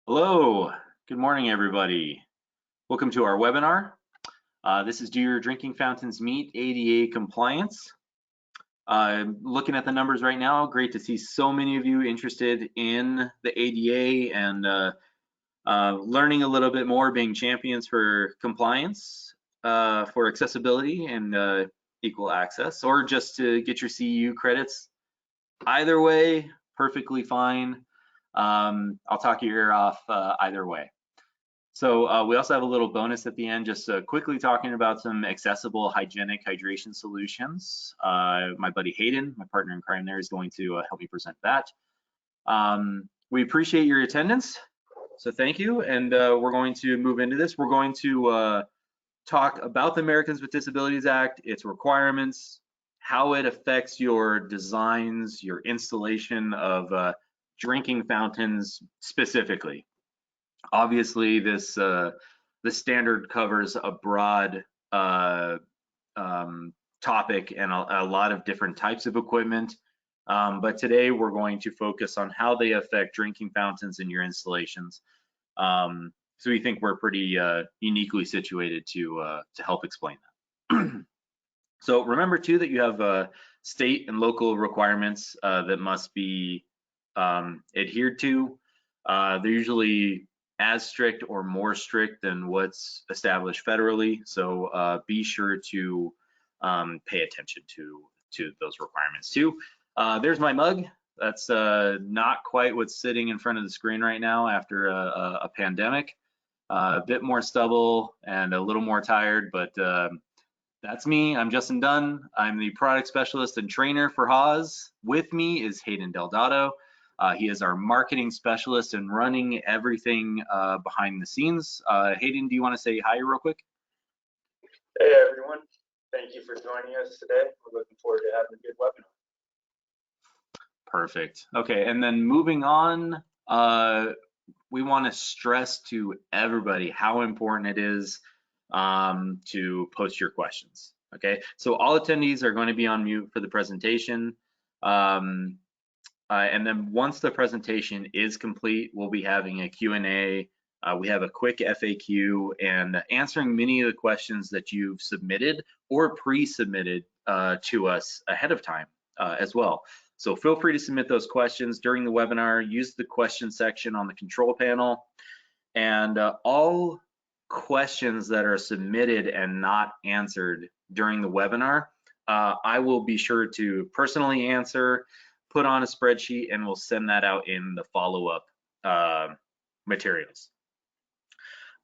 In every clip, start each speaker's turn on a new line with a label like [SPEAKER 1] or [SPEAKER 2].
[SPEAKER 1] Hello, good morning, everybody. Welcome to our webinar. This is Do Your Drinking Fountains Meet ADA Compliance? Looking at the numbers right now, great to see so many of you interested in the ADA and learning a little bit more, being champions for compliance, for accessibility and equal access, or just to get your CEU credits. Either way, perfectly fine. I'll talk your ear off either way. So we also have a little bonus at the end, just quickly talking about some accessible hygienic hydration solutions. My buddy Hayden, my partner in crime there, is going to help me present that. We appreciate your attendance, so thank you. And we're going to move into this. We're going to talk about the Americans with Disabilities Act, its requirements, how it affects your designs, your installation of drinking fountains specifically. Obviously, this the standard covers a broad topic and a lot of different types of equipment. But today we're going to focus on how they affect drinking fountains in your installations. So we think we're pretty uniquely situated to help explain that. So remember too that you have state and local requirements that must be adhered to. They're usually as strict or more strict than what's established federally. So be sure to pay attention to those requirements too. There's my mug. That's not quite what's sitting in front of the screen right now after a pandemic. A bit more stubble and a little more tired, but that's me. I'm Justin Dunn. I'm the product specialist and trainer for Haas. With me is Hayden Delgado. He is our marketing specialist and running everything behind the scenes. Hayden, do you want to say hi real quick?
[SPEAKER 2] Hey everyone, thank you for joining us today. We're looking forward to having a good webinar.
[SPEAKER 1] Perfect. Okay, and then moving on, we want to stress to everybody how important it is to post your questions. Okay, so all attendees are going to be on mute for the presentation. And then once the presentation is complete, we'll be having a Q&A. We have a quick FAQ and answering many of the questions that you've submitted or pre-submitted to us ahead of time as well. So feel free to submit those questions during the webinar. Use the question section on the control panel. And all questions that are submitted and not answered during the webinar, I will be sure to personally answer, put on a spreadsheet, and we'll send that out in the follow-up materials.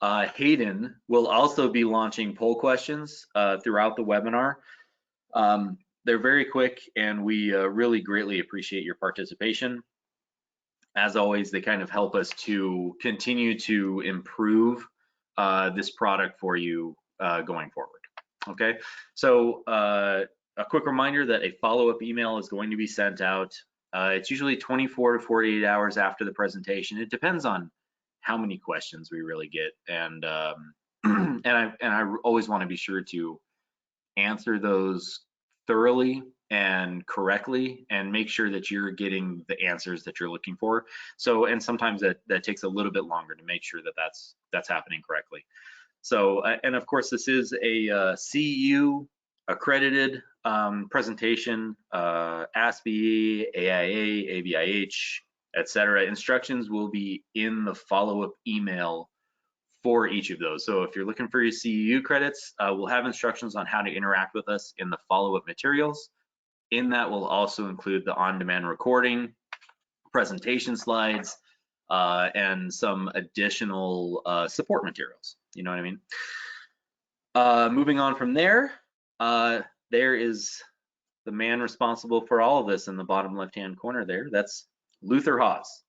[SPEAKER 1] Hayden will also be launching poll questions throughout the webinar. They're very quick, and we really greatly appreciate your participation. As always, they kind of help us to continue to improve this product for you going forward. Okay, so a quick reminder that a follow-up email is going to be sent out. It's usually 24 to 48 hours after the presentation. It depends on how many questions we really get, and I always want to be sure to answer those thoroughly and correctly, and make sure that you're getting the answers that you're looking for. So, and sometimes that takes a little bit longer to make sure that that's happening correctly. So, and of course, this is a CEU accredited presentation, ASPE, AIA, ABIH, etc. Instructions will be in the follow-up email for each of those. So if you're looking for your CEU credits, we'll have instructions on how to interact with us in the follow-up materials. In that will also include the on-demand recording, presentation slides, and some additional support materials. You know what I mean? Moving on from there, there is the man responsible for all of this in the bottom left-hand corner there. That's Luther Haas.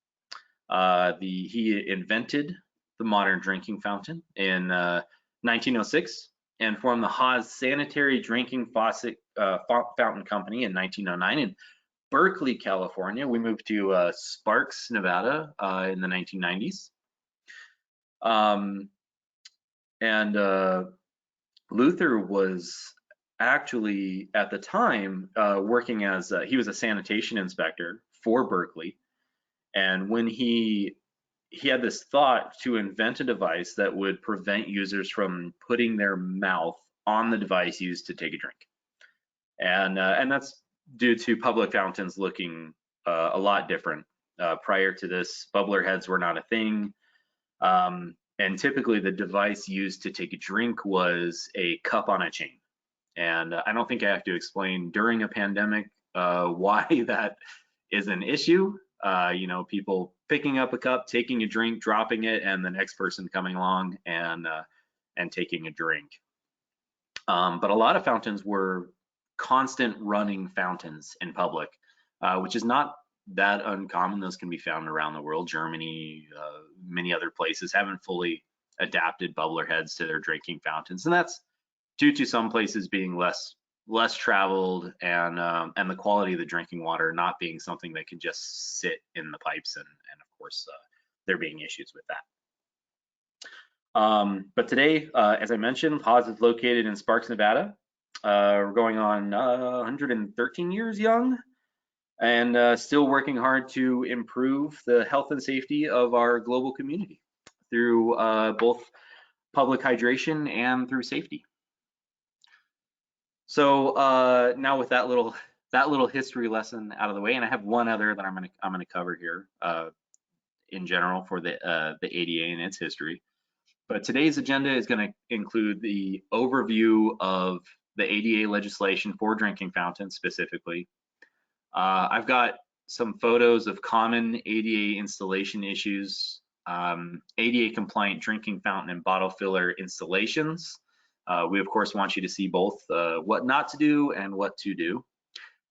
[SPEAKER 1] He invented the modern drinking fountain in 1906 and formed the Haas Sanitary Drinking Faucet Fountain Company in 1909 in Berkeley, California. We moved to Sparks, Nevada in the 1990s. Luther was actually at the time working as he was a sanitation inspector for Berkeley, and when he he had this thought to invent a device that would prevent users from putting their mouth on the device used to take a drink. And that's due to public fountains looking a lot different. Prior to this, bubbler heads were not a thing. And typically the device used to take a drink was a cup on a chain. And I don't think I have to explain during a pandemic why that is an issue. You know, people picking up a cup, taking a drink, dropping it, and the next person coming along and taking a drink. But a lot of fountains were constant running fountains in public, which is not that uncommon. Those can be found around the world. Germany, many other places haven't fully adapted bubbler heads to their drinking fountains, and that's due to some places being less traveled and the quality of the drinking water not being something that can just sit in the pipes, and of course there being issues with that. But today, as I mentioned, Haas is located in Sparks, Nevada. We're going on 113 years young, and still working hard to improve the health and safety of our global community through both public hydration and through safety. So now with that little history lesson out of the way, and I have one other that I'm gonna cover here in general for the ADA and its history. But today's agenda is going to include the overview of the ADA legislation for drinking fountains specifically. I've got some photos of common ADA installation issues, ADA compliant drinking fountain and bottle filler installations. We of course want you to see both what not to do and what to do.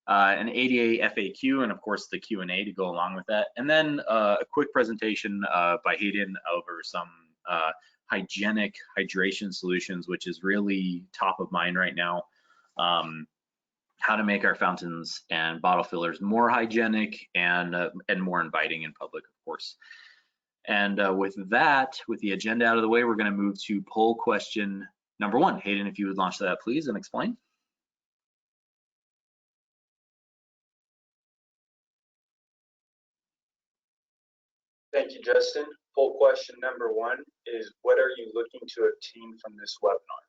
[SPEAKER 1] An ADA FAQ, and of course the Q&A to go along with that. And then a quick presentation by Hayden over some hygienic hydration solutions, which is really top of mind right now. How to make our fountains and bottle fillers more hygienic and more inviting in public, of course. And with that, with the agenda out of the way, we're going to move to poll question number 1. Hayden, if you would launch that, please, and explain.
[SPEAKER 2] Thank you, Justin. Poll question number 1 is, what are you looking to obtain from this webinar?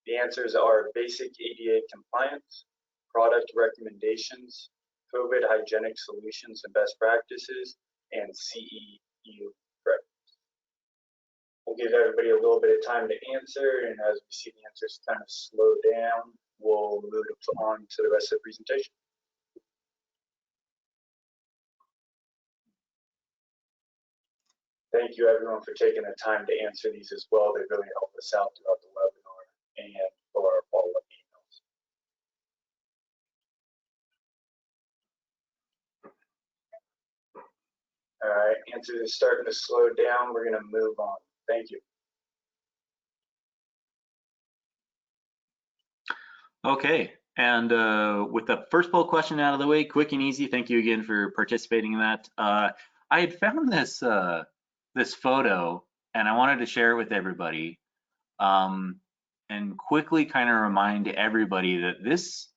[SPEAKER 2] The answers are basic ADA compliance, product recommendations, COVID hygienic solutions and best practices, and CEU practice. We'll give everybody a little bit of time to answer, and as we see the answers kind of slow down, we'll move on to the rest of the presentation. Thank you everyone for taking the time to answer these as well. They really help us out throughout the webinar and for our follow-up emails. All right, answers are starting to slow down. We're going to move on. Thank you.
[SPEAKER 1] Okay, and with the first poll question out of the way, quick and easy, thank you again for participating in that. I had found this this photo and I wanted to share it with everybody and quickly kind of remind everybody that this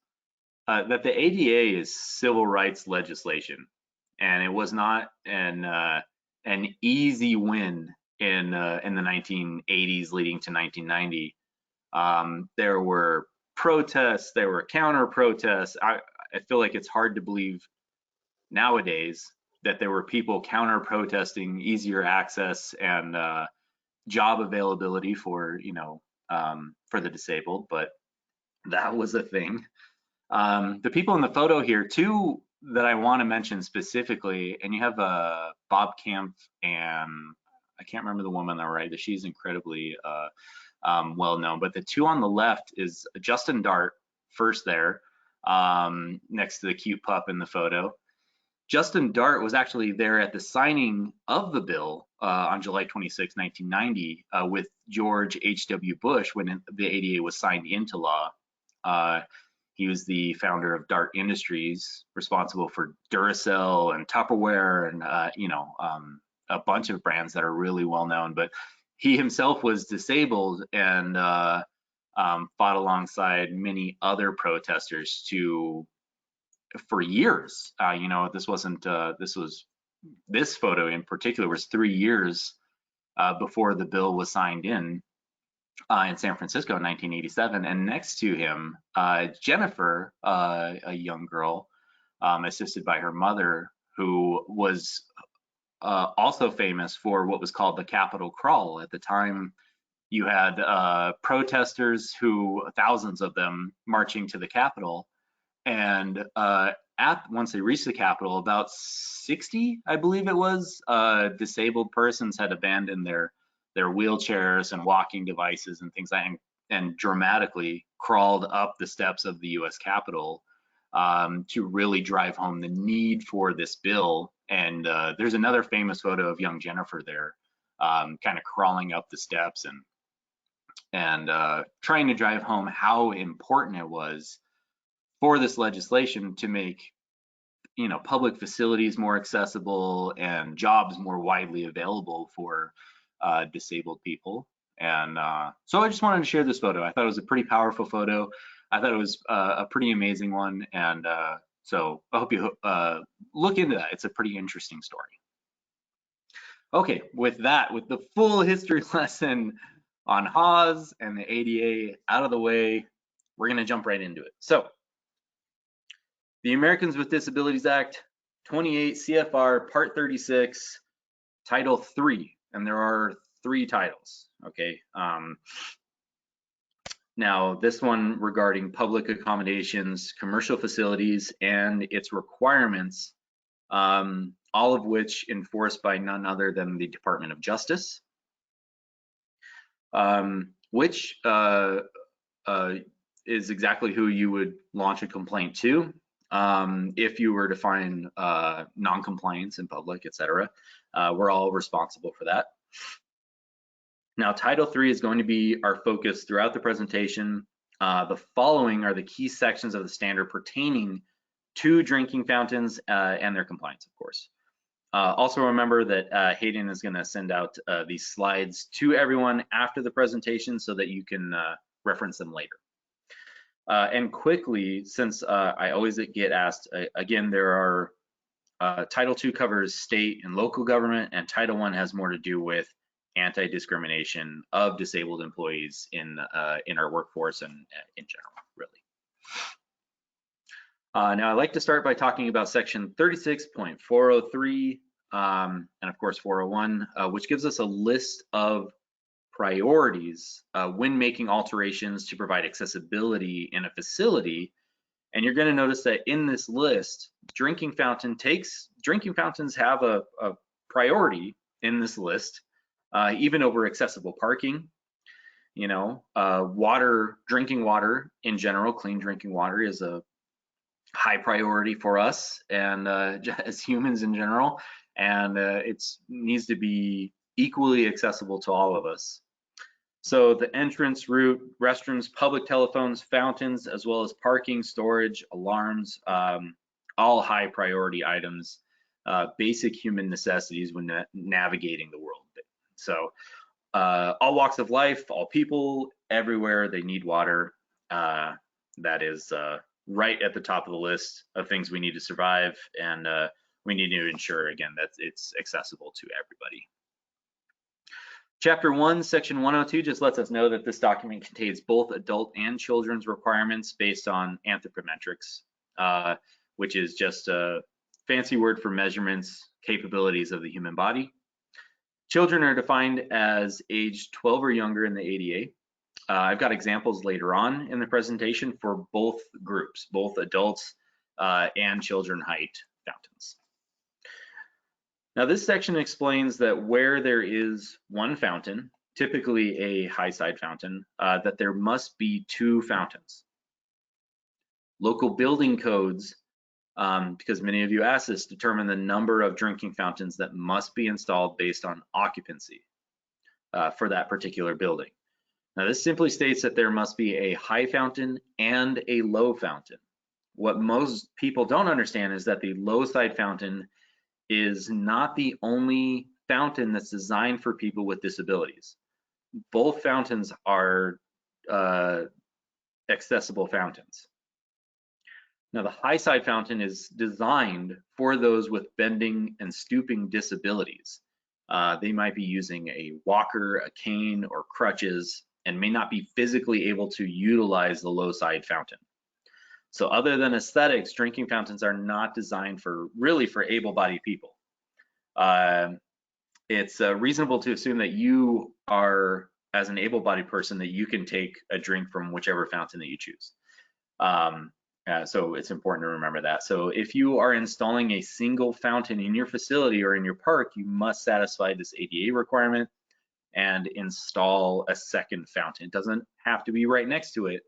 [SPEAKER 1] that the ADA is civil rights legislation, and it was not an easy win in the 1980s leading to 1990. There were protests, there were counter protests. I feel like it's hard to believe nowadays that there were people counter protesting easier access and job availability for, you know, for the disabled, but that was a thing. The people in the photo here, two that I want to mention specifically, and you have Bob Camp and I can't remember the woman that right, she's incredibly well known, but the two on the left is Justin Dart, first there, next to the cute pup in the photo. Justin Dart was actually there at the signing of the bill on July 26, 1990, with George H.W. Bush when the ADA was signed into law. He was the founder of Dart Industries, responsible for Duracell and Tupperware and you know, a bunch of brands that are really well known. But he himself was disabled and fought alongside many other protesters for years. You know, this wasn't this was this photo in particular was 3 years before the bill was signed in San Francisco in 1987. And next to him, Jennifer, a young girl, assisted by her mother, who was also famous for what was called the Capitol Crawl. At the time, you had protesters thousands of them, marching to the Capitol. And once they reached the Capitol, about 60, I believe it was, disabled persons had abandoned their wheelchairs and walking devices and things like that, and dramatically crawled up the steps of the U.S. Capitol to really drive home the need for this bill. And there's another famous photo of young Jennifer there, kind of crawling up the steps and trying to drive home how important it was for this legislation to make, public facilities more accessible and jobs more widely available for disabled people. And so I just wanted to share this photo. I thought it was a pretty powerful photo. I thought it was a pretty amazing one. And so I hope you look into that. It's a pretty interesting story. Okay, with the full history lesson on HAWS and the ADA out of the way, we're going to jump right into it. So the Americans with Disabilities Act, 28 CFR Part 36, Title 3, and there are 3 titles, okay? Now, this one regarding public accommodations, commercial facilities, and its requirements, all of which enforced by none other than the Department of Justice, which is exactly who you would launch a complaint to if you were to find non-compliance in public, etc. We're all responsible for that. Now, Title III is going to be our focus throughout the presentation. The following are the key sections of the standard pertaining to drinking fountains and their compliance, of course. Also remember that Hayden is going to send out these slides to everyone after the presentation so that you can reference them later. And quickly, since I always get asked, again, there are Title II covers state and local government, and Title I has more to do with anti-discrimination of disabled employees in our workforce and in general, really. Now, I'd like to start by talking about Section 36.403 and, of course, 401, which gives us a list of priorities when making alterations to provide accessibility in a facility. And you're going to notice that in this list, drinking fountains have a priority in this list, even over accessible parking. Drinking water in general, clean drinking water is a high priority for us and as humans in general, and it needs to be equally accessible to all of us. So the entrance route, restrooms, public telephones, fountains, as well as parking, storage, alarms, all high priority items, basic human necessities when navigating the world. So all walks of life, all people, everywhere, they need water. That is right at the top of the list of things we need to survive, and we need to ensure, again, that it's accessible to everybody. Chapter 1, Section 102 just lets us know that this document contains both adult and children's requirements based on anthropometrics, which is just a fancy word for measurements, capabilities of the human body. Children are defined as age 12 or younger in the ADA. I've got examples later on in the presentation for both groups, both adults and children height fountains. Now, this section explains that where there is one fountain, typically a high side fountain, that there must be 2 fountains. Local building codes, because many of you asked this, determine the number of drinking fountains that must be installed based on occupancy for that particular building. Now, this simply states that there must be a high fountain and a low fountain. What most people don't understand is that the low side fountain is not the only fountain that's designed for people with disabilities. Both fountains are accessible fountains. Now, the high side fountain is designed for those with bending and stooping disabilities. They might be using a walker, a cane, or crutches, and may not be physically able to utilize the low side fountain. So other than aesthetics, drinking fountains are not designed for able-bodied people. It's reasonable to assume that you are, as an able-bodied person, that you can take a drink from whichever fountain that you choose. So it's important to remember that. So if you are installing a single fountain in your facility or in your park, you must satisfy this ADA requirement and install a second fountain. It doesn't have to be right next to it,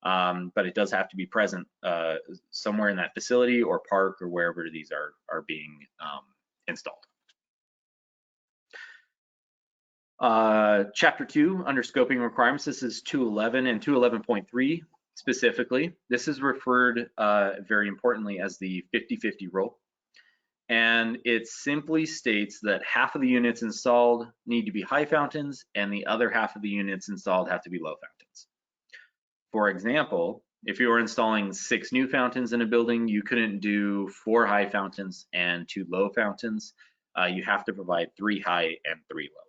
[SPEAKER 1] but it does have to be present somewhere in that facility or park or wherever these are being installed. Chapter 2, under scoping requirements, this is 211 and 211.3 specifically. This is referred very importantly as the 50-50 rule. And it simply states that half of the units installed need to be high fountains and the other half of the units installed have to be low fountains. For example, if you were installing 6 new fountains in a building, you couldn't do 4 high fountains and 2 low fountains. You have to provide 3 high and 3 low.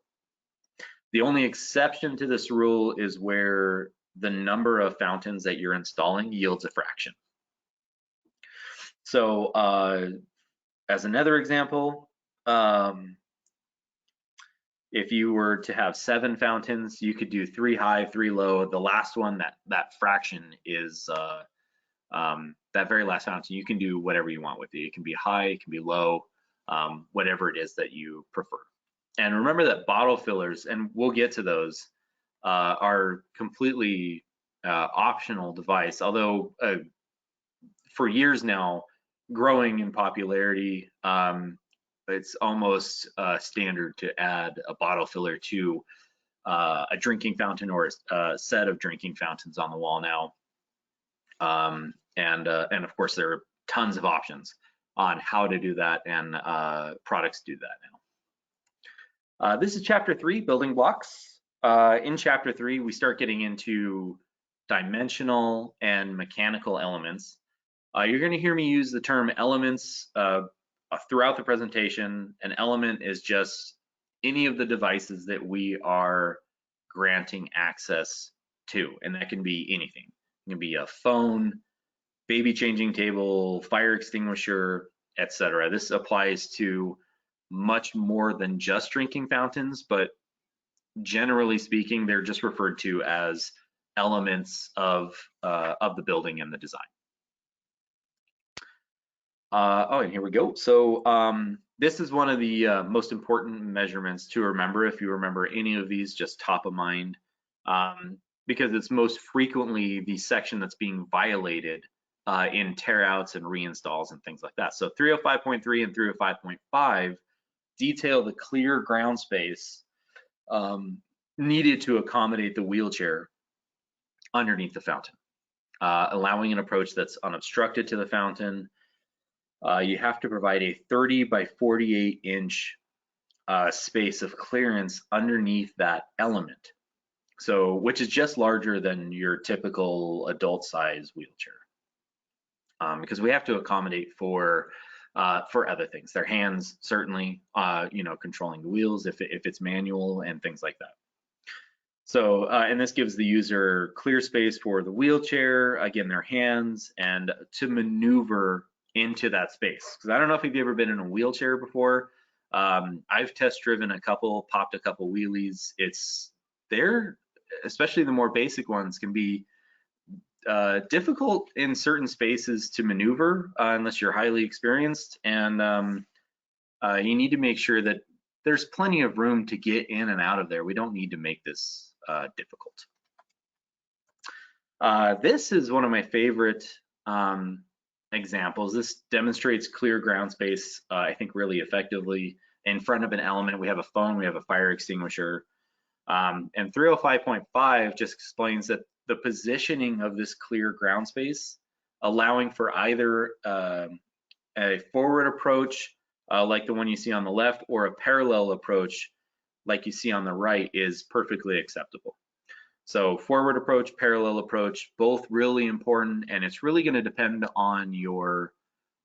[SPEAKER 1] The only exception to this rule is where the number of fountains that you're installing yields a fraction. So as another example, if you were to have 7 fountains, you could do 3 high, 3 low. The last one, that fraction is that very last fountain. You can do whatever you want with it. It can be high, it can be low, whatever it is that you prefer. And remember that bottle fillers, and we'll get to those, are completely optional device, although for years now, growing in popularity, it's almost standard to add a bottle filler to a drinking fountain or a set of drinking fountains on the wall now. And of course, there are tons of options on how to do that, and products do that now. This is chapter 3, building blocks. In chapter 3, we start getting into dimensional and mechanical elements. You're going to hear me use the term elements throughout the presentation. An element is just any of the devices that we are granting access to, and that can be anything. It can be a phone, baby changing table, fire extinguisher, etc. This applies to much more than just drinking fountains, but generally speaking, they're just referred to as elements of the building and the design. And here we go. So this is one of the most important measurements to remember, if you remember any of these, just top of mind, because it's most frequently the section that's being violated in tear-outs and reinstalls and things like that. So 305.3 and 305.5 detail the clear ground space needed to accommodate the wheelchair underneath the fountain, allowing an approach that's unobstructed to the fountain. You have to provide a 30 by 48 inch space of clearance underneath that element, so which is just larger than your typical adult size wheelchair, because we have to accommodate for other things. Their hands, certainly, controlling the wheels if it's manual and things like that. So, and this gives the user clear space for the wheelchair, again, their hands, and to maneuver into that space. Because I don't know if you've ever been in a wheelchair before. I've test driven a couple, popped a couple wheelies. They're, especially the more basic ones, can be difficult in certain spaces to maneuver unless you're highly experienced, and you need to make sure that there's plenty of room to get in and out of there. We don't need to make this difficult. This is one of my favorite examples. This demonstrates clear ground space, I think, really effectively. In front of an element, we have a phone, we have a fire extinguisher, and 305.5 just explains that the positioning of this clear ground space, allowing for either a forward approach like the one you see on the left, or a parallel approach like you see on the right, is perfectly acceptable. So forward approach, parallel approach, both really important, and it's really going to depend on your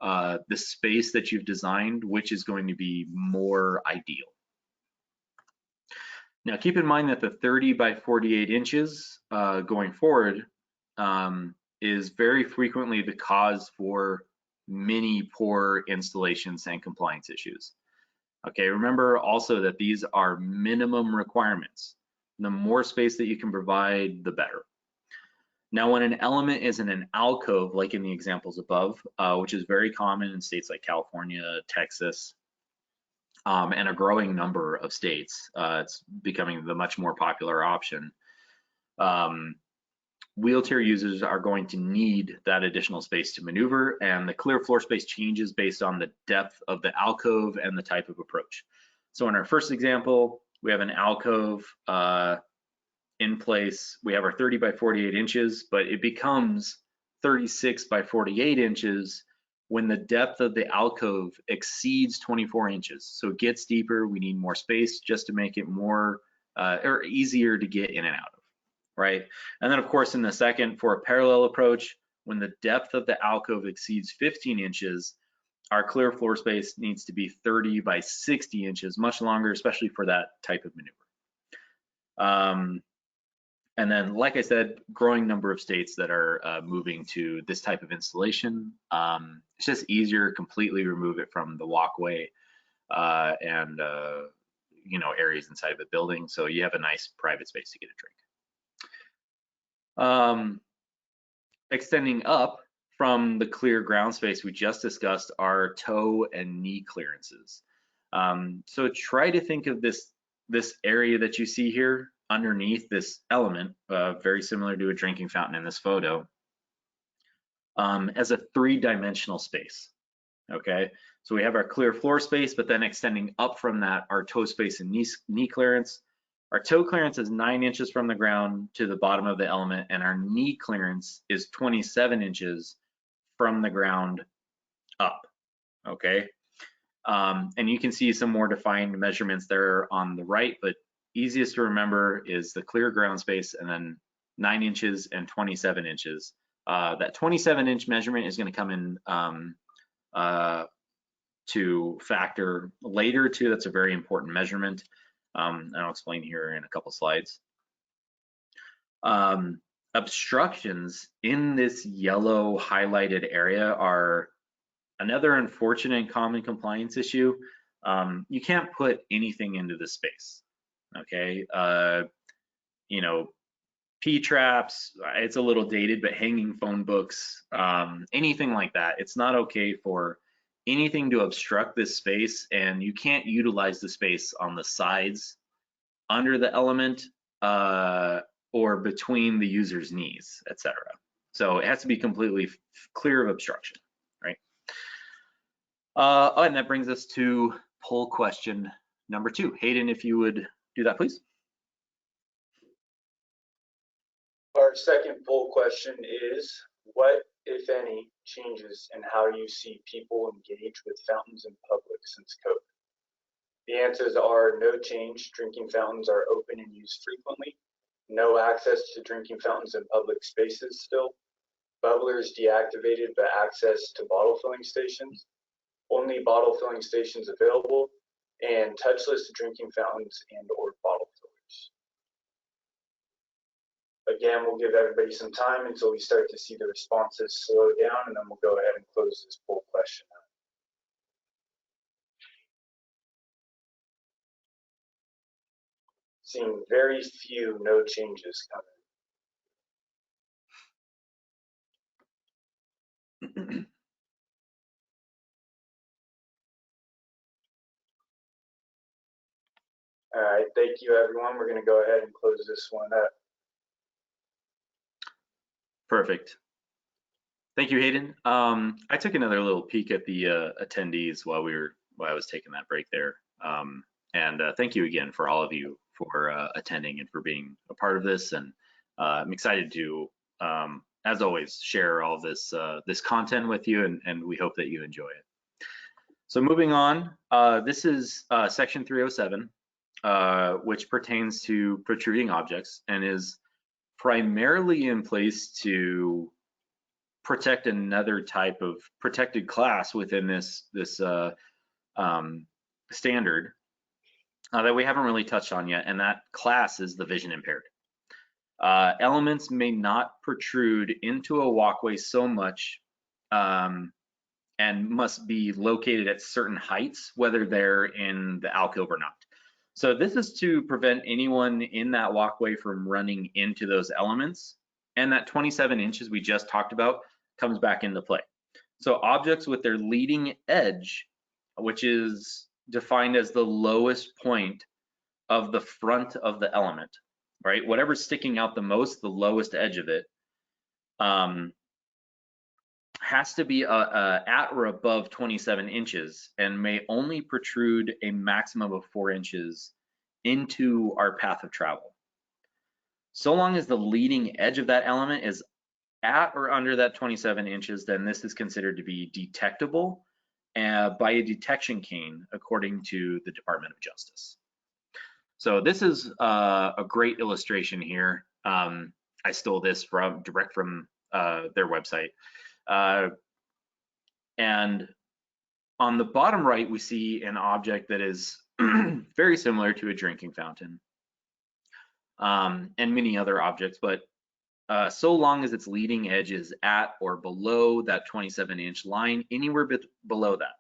[SPEAKER 1] the space that you've designed, which is going to be more ideal. Now keep in mind that the 30 by 48 inches going forward is very frequently the cause for many poor installations and compliance issues. Okay, remember also that these are minimum requirements. The more space that you can provide, the better. Now, when an element is in an alcove, like in the examples above, which is very common in states like California, Texas, and a growing number of states, it's becoming the much more popular option. Wheelchair users are going to need that additional space to maneuver, and the clear floor space changes based on the depth of the alcove and the type of approach. So in our first example, we have an alcove in place. We have our 30 by 48 inches, but it becomes 36 by 48 inches when the depth of the alcove exceeds 24 inches. So it gets deeper, we need more space just to make it more or easier to get in and out of. Right? And then of course in the second, for a parallel approach, when the depth of the alcove exceeds 15 inches, our clear floor space needs to be 30 by 60 inches, much longer, especially for that type of maneuver. And then, like I said, growing number of states that are moving to this type of installation. It's just easier, completely remove it from the walkway and you know, areas inside of the building, so you have a nice private space to get a drink. Extending up from the clear ground space we just discussed are toe and knee clearances. So try to think of this area that you see here underneath this element, very similar to a drinking fountain in this photo, as a three-dimensional space. Okay, so we have our clear floor space, but then extending up from that, our toe space and knee clearance. Our toe clearance is 9 inches from the ground to the bottom of the element, and our knee clearance is 27 inches from the ground up, okay? And you can see some more defined measurements there on the right, but easiest to remember is the clear ground space and then 9 inches and 27 inches. That 27-inch measurement is going to come in to factor later too. That's a very important measurement. And I'll explain here in a couple slides. Obstructions in this yellow highlighted area are another unfortunate common compliance issue. You can't put anything into this space, okay? You know, P-traps, it's a little dated, but hanging phone books, anything like that, it's not okay for anything to obstruct this space, and you can't utilize the space on the sides, under the element, or between the user's knees, etc. So it has to be completely clear of obstruction, right? And that brings us to poll question number 2. Hayden, if you would do that, please.
[SPEAKER 2] Our second poll question is, what, if any, changes in how you see people engage with fountains in public since COVID? The answers are no change. Drinking fountains are open and used frequently. No access to drinking fountains in public spaces still. Bubblers deactivated, but access to bottle filling stations. Only bottle filling stations available, and touchless drinking fountains and or bottle fillers. Again, we'll give everybody some time until we start to see the responses slow down, and then we'll go ahead and close this poll question out. Seeing very few no changes coming. All right, thank you everyone. We're gonna go ahead and close this one up.
[SPEAKER 1] Perfect. Thank you, Hayden. I took another little peek at the attendees while I was taking that break there. And thank you again for all of you for attending and for being a part of this. And I'm excited to, as always, share all this this content with you, and we hope that you enjoy it. So moving on, this is section 307, which pertains to protruding objects and is primarily in place to protect another type of protected class within this standard that we haven't really touched on yet, and that class is the vision impaired. Elements may not protrude into a walkway so much and must be located at certain heights, whether they're in the alcove or not. So this is to prevent anyone in that walkway from running into those elements. And that 27 inches we just talked about comes back into play. So objects with their leading edge, which is defined as the lowest point of the front of the element, right? Whatever's sticking out the most, the lowest edge of it, has to be at or above 27 inches and may only protrude a maximum of 4 inches into our path of travel. So long as the leading edge of that element is at or under that 27 inches, then this is considered to be detectable by a detection cane, according to the Department of Justice. So this is a great illustration here. I stole this direct from their website. And on the bottom right, we see an object that is very similar to a drinking fountain and many other objects, but so long as its leading edge is at or below that 27-inch line, anywhere below that,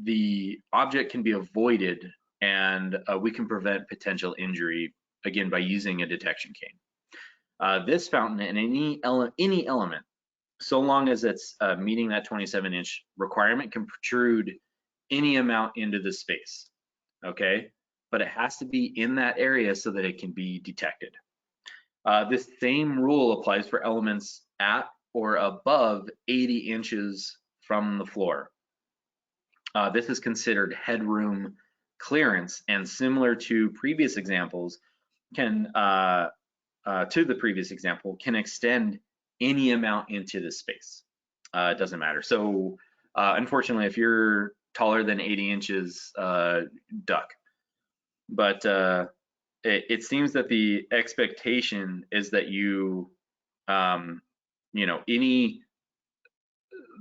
[SPEAKER 1] the object can be avoided and we can prevent potential injury, again, by using a detection cane. This fountain and any element, so long as it's meeting that 27-inch requirement, can protrude any amount into the space, okay? But it has to be in that area so that it can be detected. This same rule applies for elements at or above 80 inches from the floor. This is considered headroom clearance, and similar to previous examples, can extend any amount into the space. It doesn't matter. So unfortunately, if you're taller than 80 inches, duck. But it seems that the expectation is that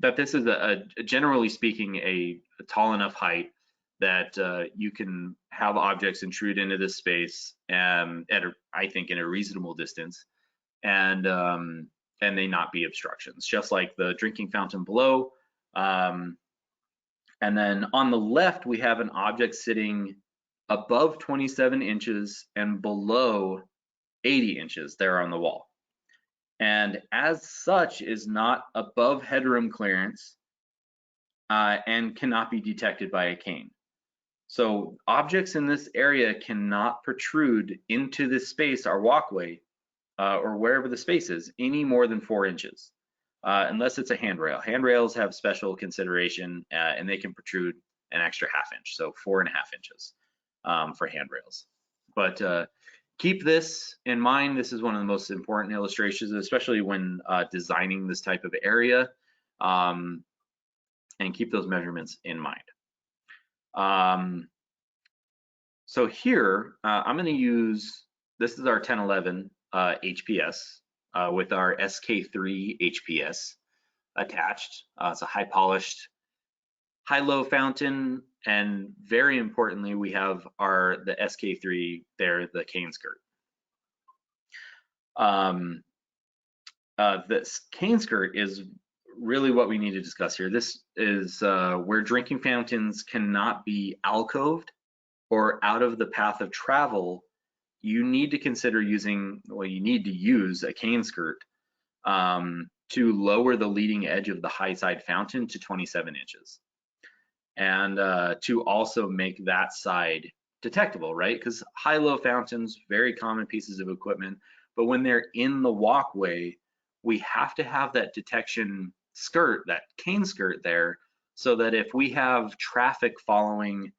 [SPEAKER 1] that this is generally speaking a tall enough height that you can have objects intrude into this space I think in a reasonable distance, and they not be obstructions, just like the drinking fountain below. And then on the left, we have an object sitting above 27 inches and below 80 inches there on the wall. And as such is not above headroom clearance and cannot be detected by a cane. So objects in this area cannot protrude into this space, our walkway, or wherever the space is, any more than 4 inches, unless it's a handrail. Handrails have special consideration and they can protrude an extra ½ inch, so 4.5 inches for handrails. But keep this in mind. This is one of the most important illustrations, especially when designing this type of area, and keep those measurements in mind. So here, I'm going to use, this is our 1011 HPS with our SK3 HPS attached. It's a high polished, high-low fountain, and very importantly, we have the SK3 there, the cane skirt. This cane skirt is really what we need to discuss here. This is where drinking fountains cannot be alcoved or out of the path of travel. You need to consider using, well, you need to use a cane skirt to lower the leading edge of the high side fountain to 27 inches. And to also make that side detectable, right? Because high-low fountains, very common pieces of equipment, but when they're in the walkway, we have to have that detection skirt, that cane skirt there, so that if we have traffic following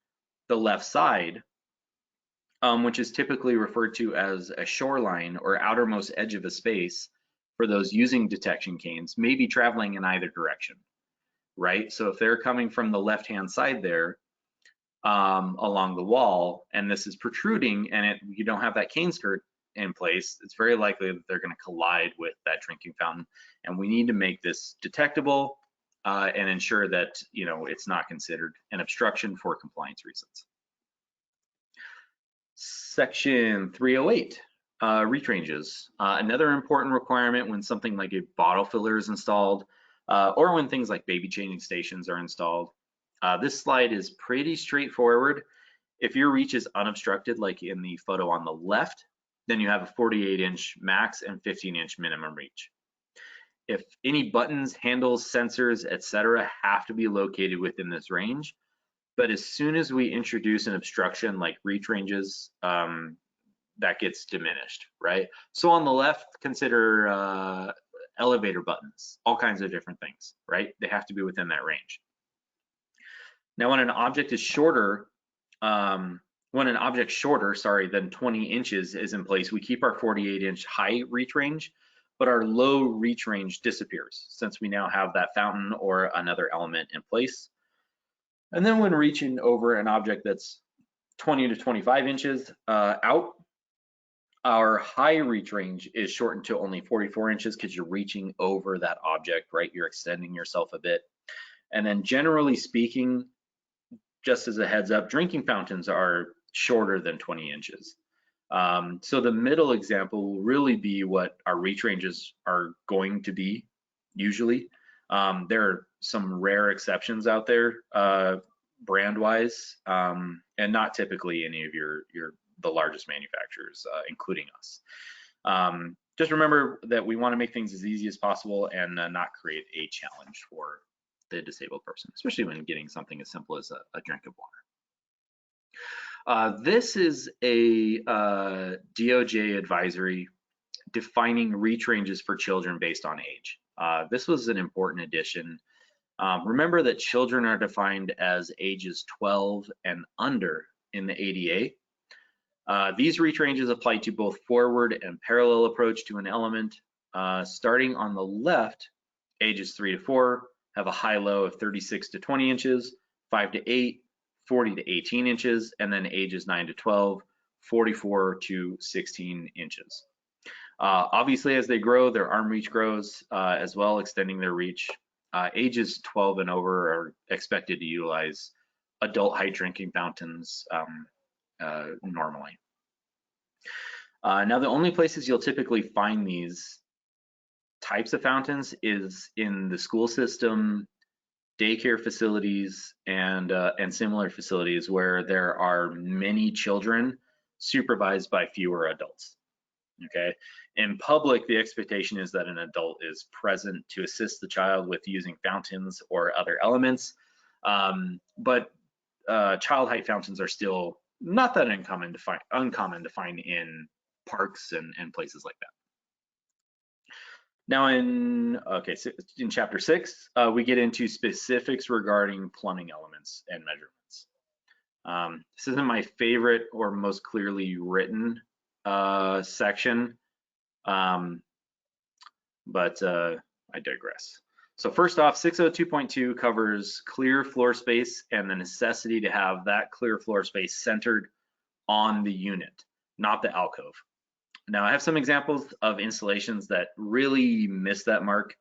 [SPEAKER 1] the left side, which is typically referred to as a shoreline or outermost edge of a space for those using detection canes, may be traveling in either direction, right? So if they're coming from the left-hand side there along the wall, and this is protruding and you don't have that cane skirt, in place, it's very likely that they're going to collide with that drinking fountain, and we need to make this detectable and ensure that it's not considered an obstruction for compliance reasons. Section 308, reach ranges. Another important requirement when something like a bottle filler is installed, or when things like baby changing stations are installed. This slide is pretty straightforward. If your reach is unobstructed, like in the photo on the left, then you have a 48-inch max and 15-inch minimum reach. If any buttons, handles, sensors, etc., have to be located within this range, but as soon as we introduce an obstruction like reach ranges, that gets diminished, right? So on the left, consider elevator buttons, all kinds of different things, right? They have to be within that range. Now, when an object is shorter, than 20 inches is in place, we keep our 48-inch high reach range, but our low reach range disappears since we now have that fountain or another element in place. And then when reaching over an object that's 20 to 25 inches out, our high reach range is shortened to only 44 inches because you're reaching over that object, right? You're extending yourself a bit. And then generally speaking, just as a heads up, drinking fountains are shorter than 20 inches. So the middle example will really be what our reach ranges are going to be usually. There are some rare exceptions out there brand-wise, and not typically any of the largest manufacturers, including us. Just remember that we want to make things as easy as possible and not create a challenge for the disabled person, especially when getting something as simple as a drink of water. This is a DOJ advisory defining reach ranges for children based on age. This was an important addition. Remember that children are defined as ages 12 and under in the ADA. These reach ranges apply to both forward and parallel approach to an element. Starting on the left, ages 3 to 4 have a high-low of 36 to 20 inches, 5 to 8, 40 to 18 inches, and then ages 9 to 12, 44 to 16 inches. Obviously, as they grow, their arm reach grows as well, extending their reach. Ages 12 and over are expected to utilize adult height drinking fountains normally. Now, the only places you'll typically find these types of fountains is in the school system, daycare facilities, and similar facilities where there are many children supervised by fewer adults. Okay, in public, the expectation is that an adult is present to assist the child with using fountains or other elements, but child height fountains are still not that uncommon to find in parks and places like that. Now in chapter 6, we get into specifics regarding plumbing elements and measurements. This isn't my favorite or most clearly written section, but I digress. So first off, 602.2 covers clear floor space and the necessity to have that clear floor space centered on the unit, not the alcove. Now I have some examples of installations that really miss that mark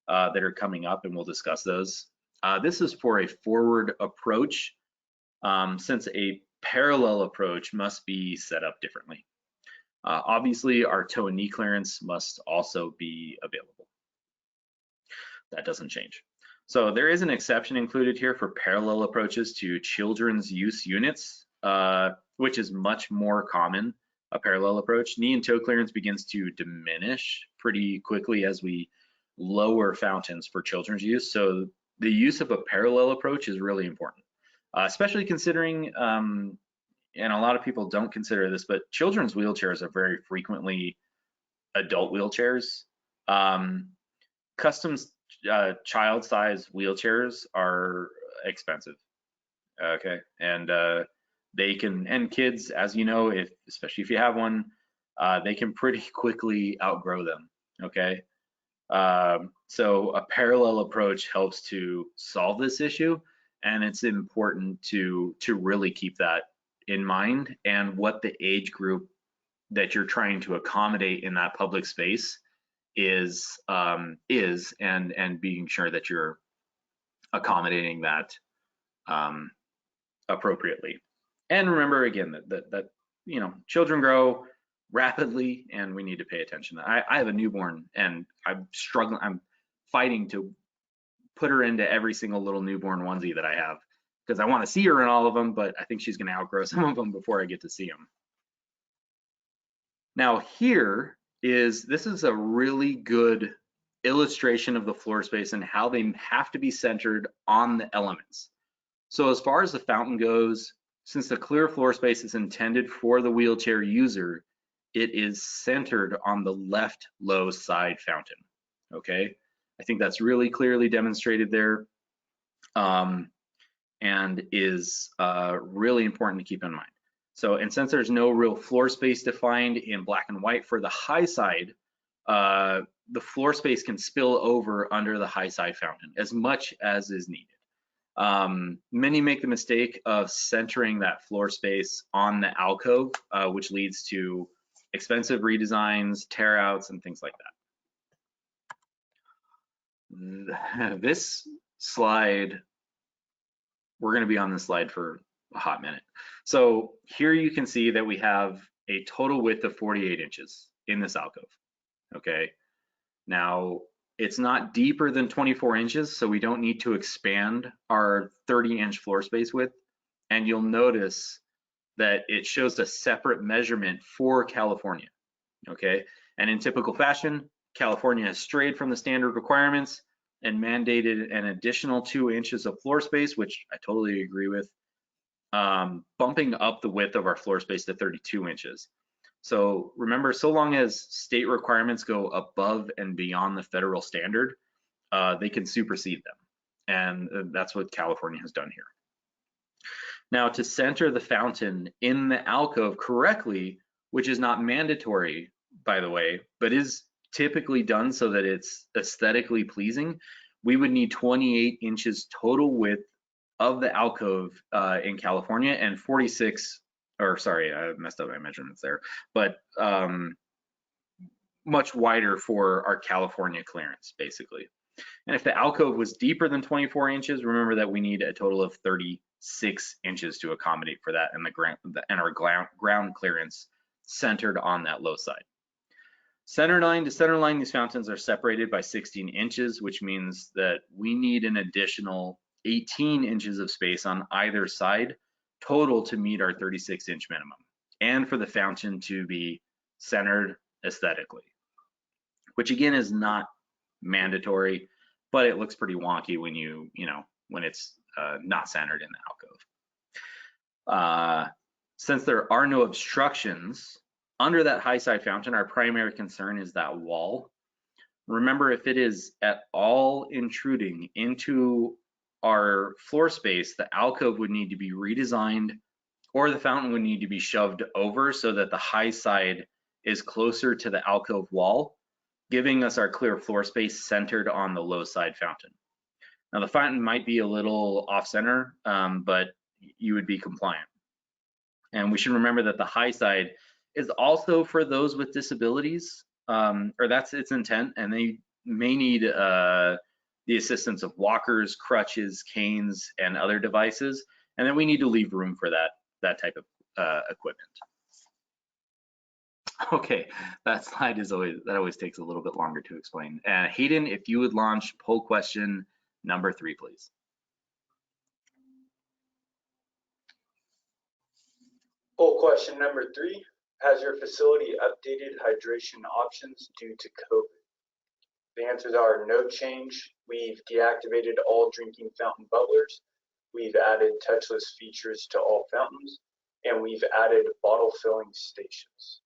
[SPEAKER 1] that are coming up, and we'll discuss those. This is for a forward approach, since a parallel approach must be set up differently. Obviously, our toe and knee clearance must also be available. That doesn't change. So there is an exception included here for parallel approaches to children's use units, which is much more common, a parallel approach. Knee and toe clearance begins to diminish pretty quickly as we lower fountains for children's use. So the use of a parallel approach is really important, especially considering, and a lot of people don't consider this, but children's wheelchairs are very frequently adult wheelchairs. Custom child size wheelchairs are expensive, okay? And they can, and kids, as you know, especially if you have one, they can pretty quickly outgrow them, okay? So a parallel approach helps to solve this issue, and it's important to really keep that in mind and what the age group that you're trying to accommodate in that public space is and being sure that you're accommodating that appropriately. And remember again that you know, children grow rapidly and we need to pay attention. I have a newborn and I'm struggling, I'm fighting to put her into every single little newborn onesie that I have because I want to see her in all of them, but I think she's going to outgrow some of them before I get to see them. Now this is a really good illustration of the floor space and how they have to be centered on the elements. So as far as the fountain goes, since the clear floor space is intended for the wheelchair user, it is centered on the left low side fountain, okay? I think that's really clearly demonstrated there and is really important to keep in mind. So, and since there's no real floor space defined in black and white for the high side, the floor space can spill over under the high side fountain as much as is needed. Many make the mistake of centering that floor space on the alcove, which leads to expensive redesigns, tear outs, and things like that. This slide, we're going to be on this slide for a hot minute. So here you can see that we have a total width of 48 inches in this alcove, okay? Now, it's not deeper than 24 inches, so we don't need to expand our 30-inch floor space width. And you'll notice that it shows a separate measurement for California, okay? And in typical fashion, California has strayed from the standard requirements and mandated an additional 2 inches of floor space, which I totally agree with, bumping up the width of our floor space to 32 inches. So remember, so long as state requirements go above and beyond the federal standard, they can supersede them. And that's what California has done here. Now, to center the fountain in the alcove correctly, which is not mandatory, by the way, but is typically done so that it's aesthetically pleasing, we would need 28 inches total width of the alcove in California and 46, or sorry, I messed up my measurements there, but much wider for our California clearance, basically. And if the alcove was deeper than 24 inches, remember that we need a total of 36 inches to accommodate for that, and our ground clearance centered on that low side. Center line to center line, these fountains are separated by 16 inches, which means that we need an additional 18 inches of space on either side total to meet our 36-inch minimum, and for the fountain to be centered aesthetically, which again is not mandatory, but it looks pretty wonky when when it's not centered in the alcove. Since there are no obstructions under that high side fountain, our primary concern is that wall. Remember, if it is at all intruding into our floor space, the alcove would need to be redesigned, or the fountain would need to be shoved over so that the high side is closer to the alcove wall, giving us our clear floor space centered on the low side fountain. Now, the fountain might be a little off center, but you would be compliant. And we should remember that the high side is also for those with disabilities, or that's its intent, and they may need the assistance of walkers, crutches, canes, and other devices. And then we need to leave room for that type of equipment. Okay, that slide always takes a little bit longer to explain. Hayden, if you would launch poll question number 3, please.
[SPEAKER 2] Poll question number 3, has your facility updated hydration options due to COVID? The answers are no change. We've deactivated all drinking fountain bubblers. We've added touchless features to all fountains, and we've added bottle filling stations.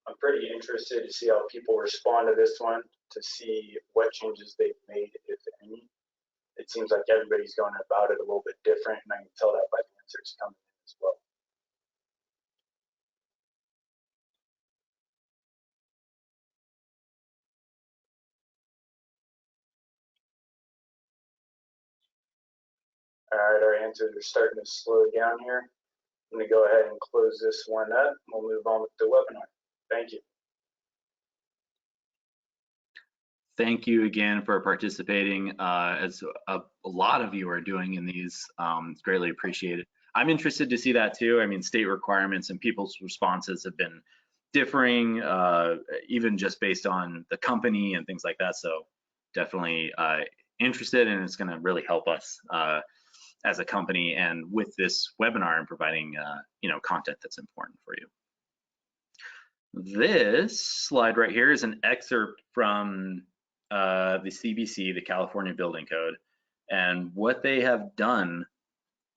[SPEAKER 2] I'm pretty interested to see how people respond to this one, to see what changes they've made, if any. It seems like everybody's going about it a little bit different, and I can tell that by the answers coming in as well. All right, our answers are starting to slow down here. I'm going to go ahead and close this one up. We'll move on with the webinar. Thank you.
[SPEAKER 1] Thank you again for participating, as a lot of you are doing in these. It's greatly appreciated. I'm interested to see that too. I mean, state requirements and people's responses have been differing, even just based on the company and things like that. So definitely interested, and it's going to really help us as a company and with this webinar and providing content that's important for you. This slide right here is an excerpt from the CBC, the California Building Code, and what they have done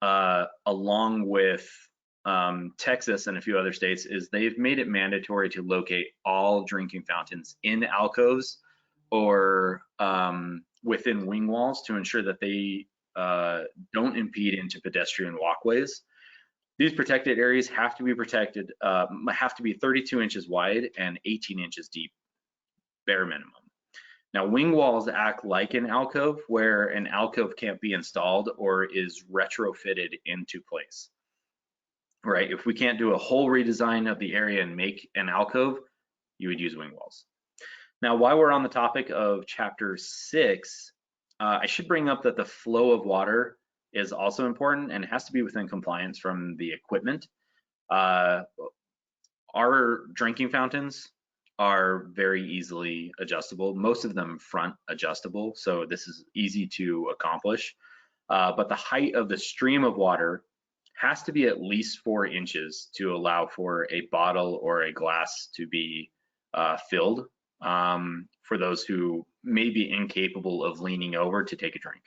[SPEAKER 1] along with Texas and a few other states is they've made it mandatory to locate all drinking fountains in alcoves or within wing walls to ensure that they don't impede into pedestrian walkways. These protected areas have to be protected, have to be 32 inches wide and 18 inches deep, bare minimum. Now, wing walls act like an alcove, where an alcove can't be installed or is retrofitted into place, right? If we can't do a whole redesign of the area and make an alcove, you would use wing walls. Now, while we're on the topic of chapter 6, I should bring up that the flow of water is also important and has to be within compliance from the equipment. Our drinking fountains are very easily adjustable, most of them front adjustable, so this is easy to accomplish. But the height of the stream of water has to be at least 4 inches to allow for a bottle or a glass to be filled for those who may be incapable of leaning over to take a drink.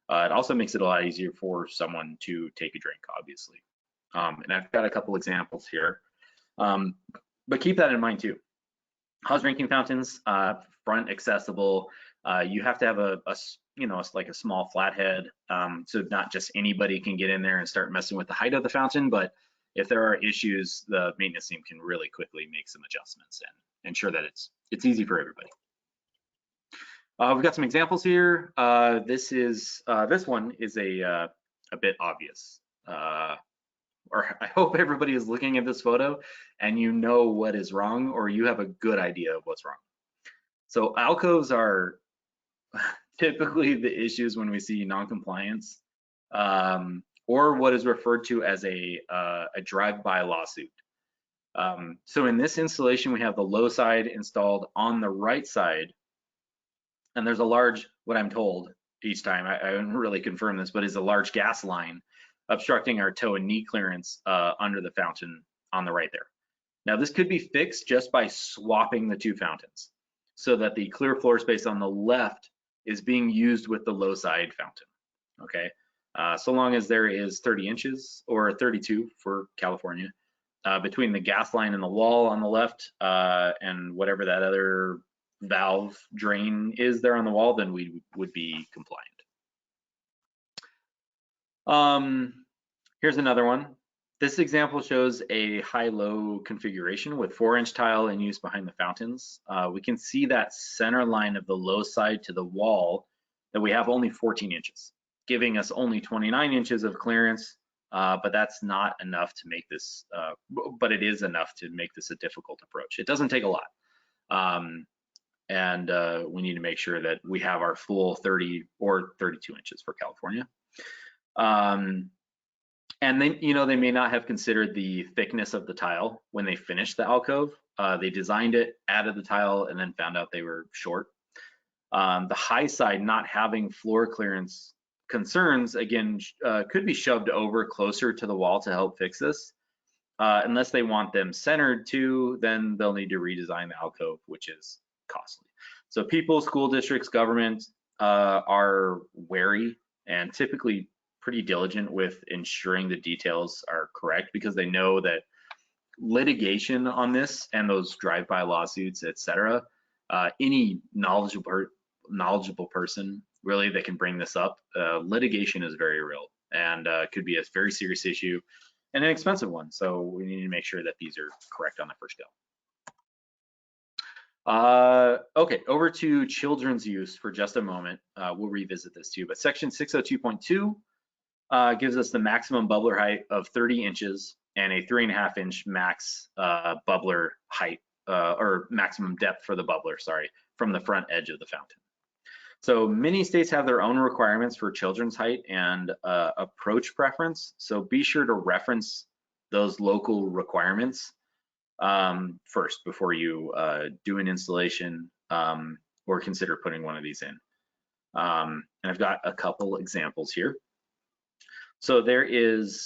[SPEAKER 1] It also makes it a lot easier for someone to take a drink, obviously. And I've got a couple examples here, but keep that in mind too. House drinking fountains, front accessible. You have to have like a small flathead, so not just anybody can get in there and start messing with the height of the fountain, but if there are issues, the maintenance team can really quickly make some adjustments and ensure that it's easy for everybody. We've got some examples here. This one is a bit obvious. Or I hope everybody is looking at this photo and you know what is wrong, or you have a good idea of what's wrong. So alcoves are typically the issues when we see non-compliance, or what is referred to as a drive-by lawsuit. So in this installation, we have the low side installed on the right side, and there's a large, what I'm told each time, I haven't really confirmed this, but is a large gas line obstructing our toe and knee clearance under the fountain on the right there. Now, this could be fixed just by swapping the two fountains so that the clear floor space on the left is being used with the low side fountain, okay? So long as there is 30 inches or 32 for California between the gas line and the wall on the left and whatever that other valve drain is there on the wall, then we would be compliant. Here's another one. This example shows a high-low configuration with 4-inch tile in use behind the fountains. We can see that center line of the low side to the wall that we have only 14 inches, giving us only 29 inches of clearance, but that's not enough to make this, but it is enough to make this a difficult approach. It doesn't take a lot. And we need to make sure that we have our full 30 or 32 inches for California. And then, they may not have considered the thickness of the tile when they finished the alcove. They designed it, added the tile, and then found out they were short. The high side not having floor clearance concerns, again, could be shoved over closer to the wall to help fix this. Unless they want them centered too, then they'll need to redesign the alcove, which is costly. So people, school districts, government are wary and typically pretty diligent with ensuring the details are correct, because they know that litigation on this and those drive-by lawsuits, etc., any knowledgeable person really that can bring this up, litigation is very real and could be a very serious issue and an expensive one. So we need to make sure that these are correct on the first go. Okay, over to children's use for just a moment. We'll revisit this too, but section 602.2 gives us the maximum bubbler height of 30 inches and a 3.5 inch max bubbler height, or maximum depth for the bubbler, sorry, from the front edge of the fountain. So many states have their own requirements for children's height and approach preference. So be sure to reference those local requirements first before you do an installation or consider putting one of these in. And I've got a couple examples here. So there is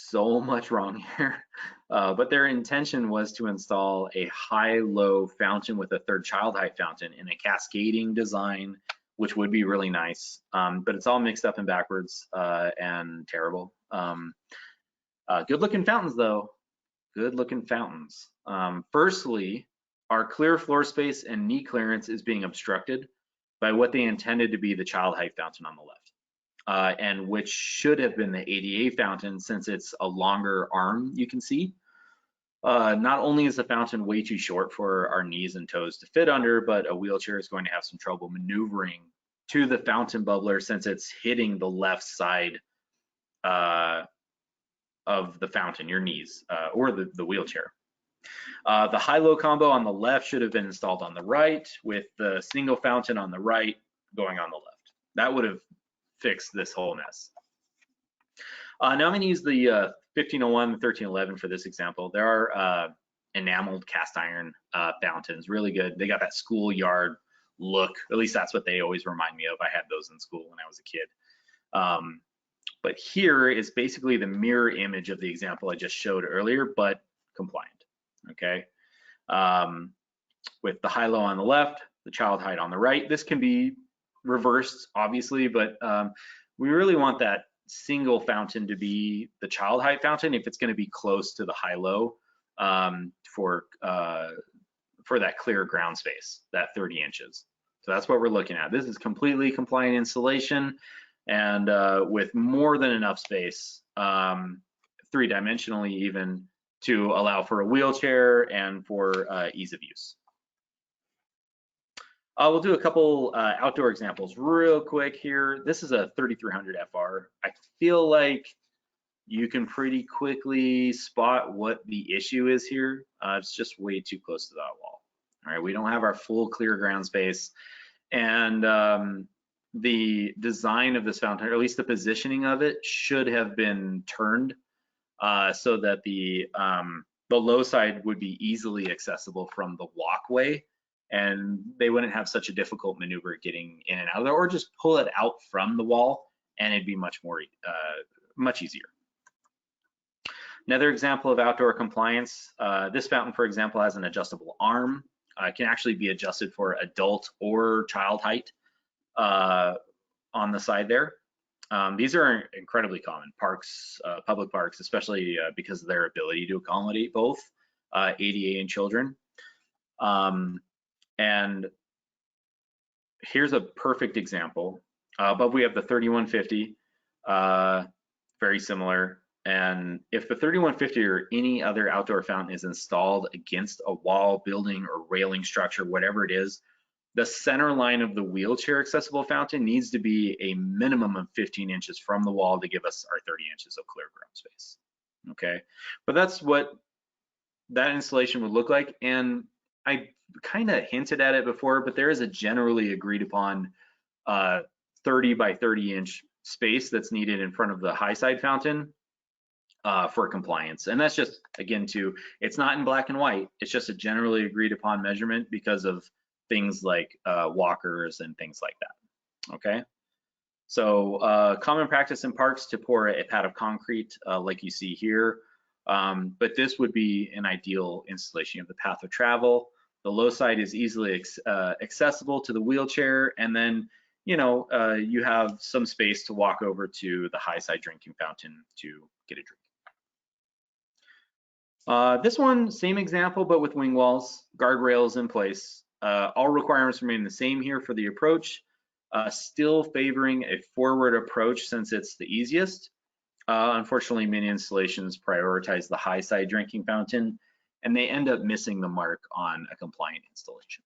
[SPEAKER 1] so much wrong here, but their intention was to install a high-low fountain with a third child height fountain in a cascading design, which would be really nice, but it's all mixed up and backwards and terrible. Good-looking fountains, though. Good-looking fountains. Firstly, our clear floor space and knee clearance is being obstructed by what they intended to be the child height fountain on the left, and which should have been the ADA fountain since it's a longer arm, you can see. Not only is the fountain way too short for our knees and toes to fit under, but a wheelchair is going to have some trouble maneuvering to the fountain bubbler since it's hitting the left side of the fountain, your knees, or the wheelchair. The high-low combo on the left should have been installed on the right, with the single fountain on the right going on the left. That would have fixed this whole mess. Now I'm going to use the 1501 and 1311 for this example. There are enameled cast iron fountains, really good. They got that schoolyard look. At least that's what they always remind me of. I had those in school when I was a kid. But here is basically the mirror image of the example I just showed earlier, but compliant. Okay, with the high-low on the left, the child height on the right. This can be reversed, obviously, but we really want that single fountain to be the child height fountain if it's going to be close to the high-low for that clear ground space, that 30 inches. So that's what we're looking at. This is completely compliant installation and with more than enough space, three-dimensionally even, to allow for a wheelchair and for ease of use. We'll do a couple outdoor examples real quick here. This is a 3300 FR. I feel like you can pretty quickly spot what the issue is here. It's just way too close to that wall. All right, we don't have our full clear ground space, and the design of this fountain, or at least the positioning of it, should have been turned so that the low side would be easily accessible from the walkway, and they wouldn't have such a difficult maneuver getting in and out of there, or just pull it out from the wall and it'd be much more much easier. Another example of outdoor compliance, this fountain, for example, has an adjustable arm. It can actually be adjusted for adult or child height on the side there. These are incredibly common parks, public parks, especially because of their ability to accommodate both ADA and children. And here's a perfect example. Above we have the 3150, very similar. And if the 3150 or any other outdoor fountain is installed against a wall, building, or railing structure, whatever it is, the center line of the wheelchair accessible fountain needs to be a minimum of 15 inches from the wall to give us our 30 inches of clear ground space. Okay, but that's what that installation would look like. And I kind of hinted at it before, but there is a generally agreed upon 30 by 30 inch space that's needed in front of the high side fountain for compliance. And that's just, again, it's not in black and white. It's just a generally agreed upon measurement because of things like walkers and things like that. Okay, so common practice in parks to pour a pad of concrete like you see here, but this would be an ideal installation. You have the path of travel, the low side is easily accessible to the wheelchair, and then you have some space to walk over to the high side drinking fountain to get a drink. This one, same example, but with wing walls, guardrails in place. All requirements remain the same here for the approach, still favoring a forward approach since it's the easiest. Unfortunately, many installations prioritize the high side drinking fountain, and they end up missing the mark on a compliant installation.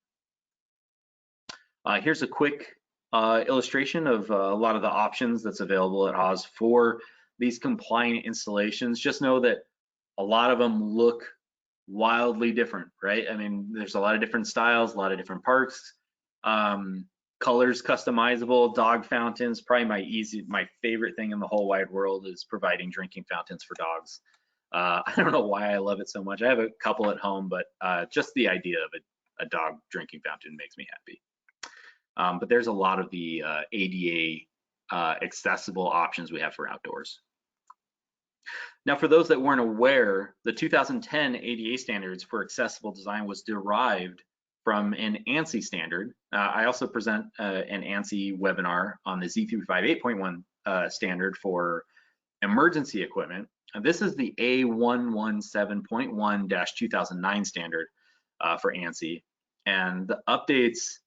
[SPEAKER 1] Here's a quick illustration of a lot of the options that's available at Haas for these compliant installations, just know that a lot of them look wildly different, right? I mean, there's a lot of different styles, a lot of different parks, colors customizable, dog fountains. Probably my favorite thing in the whole wide world is providing drinking fountains for dogs. I don't know why I love it so much. I have a couple at home, but just the idea of a dog drinking fountain makes me happy. But there's a lot of the ADA accessible options we have for outdoors. Now, for those that weren't aware, the 2010 ADA standards for accessible design was derived from an ANSI standard. I also present an ANSI webinar on the Z358.1 standard for emergency equipment. And this is the A117.1-2009 standard for ANSI. And the updates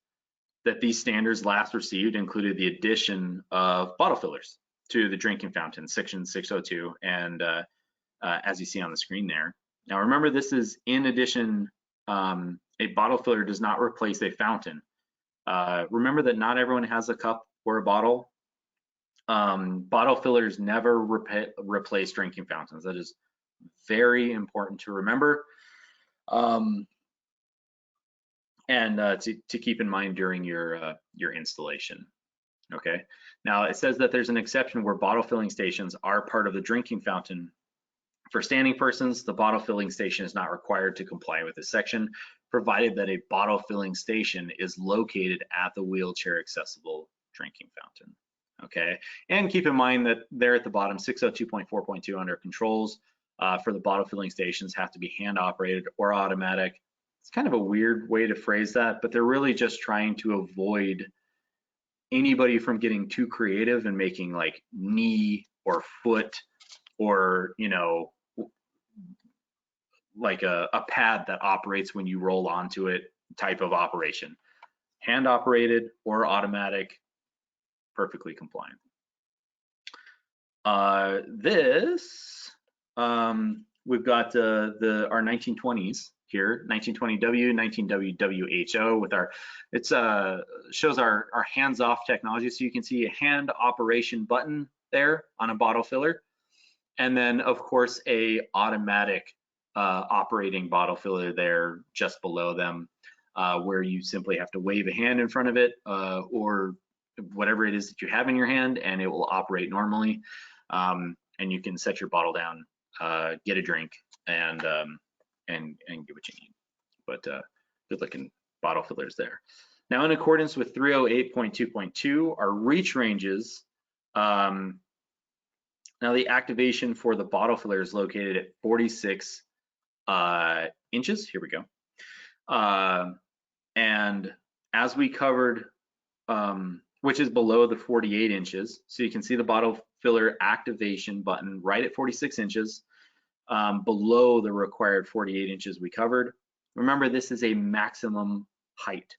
[SPEAKER 1] that these standards last received included the addition of bottle fillers to the drinking fountain, section 602, and as you see on the screen there. Now remember, this is in addition, a bottle filler does not replace a fountain. Remember that not everyone has a cup or a bottle. Bottle fillers never replace drinking fountains. That is very important to remember. And to keep in mind during your installation. Okay. Now it says that there's an exception where bottle filling stations are part of the drinking fountain. For standing persons, the bottle filling station is not required to comply with this section, provided that a bottle filling station is located at the wheelchair accessible drinking fountain. Okay. And keep in mind that there at the bottom, 602.4.2 under controls for the bottle filling stations have to be hand operated or automatic. It's kind of a weird way to phrase that, but they're really just trying to avoid anybody from getting too creative and making like knee or foot or, you know, like a pad that operates when you roll onto it type of operation. Hand operated or automatic, perfectly compliant. We've got our 1920s here, 1920W, 19WWHO with our, shows our hands-off technology. So you can see a hand operation button there on a bottle filler. And then of course a automatic operating bottle filler there just below them, where you simply have to wave a hand in front of it or whatever it is that you have in your hand, and it will operate normally. And you can set your bottle down, get a drink, and get what you need. But good looking bottle fillers there. Now, in accordance with 308.2.2, our reach ranges. Now the activation for the bottle filler is located at 46 inches. Here we go. And as we covered, which is below the 48 inches. So you can see the bottle filler activation button right at 46 inches, below the required 48 inches we covered. Remember, this is a maximum height.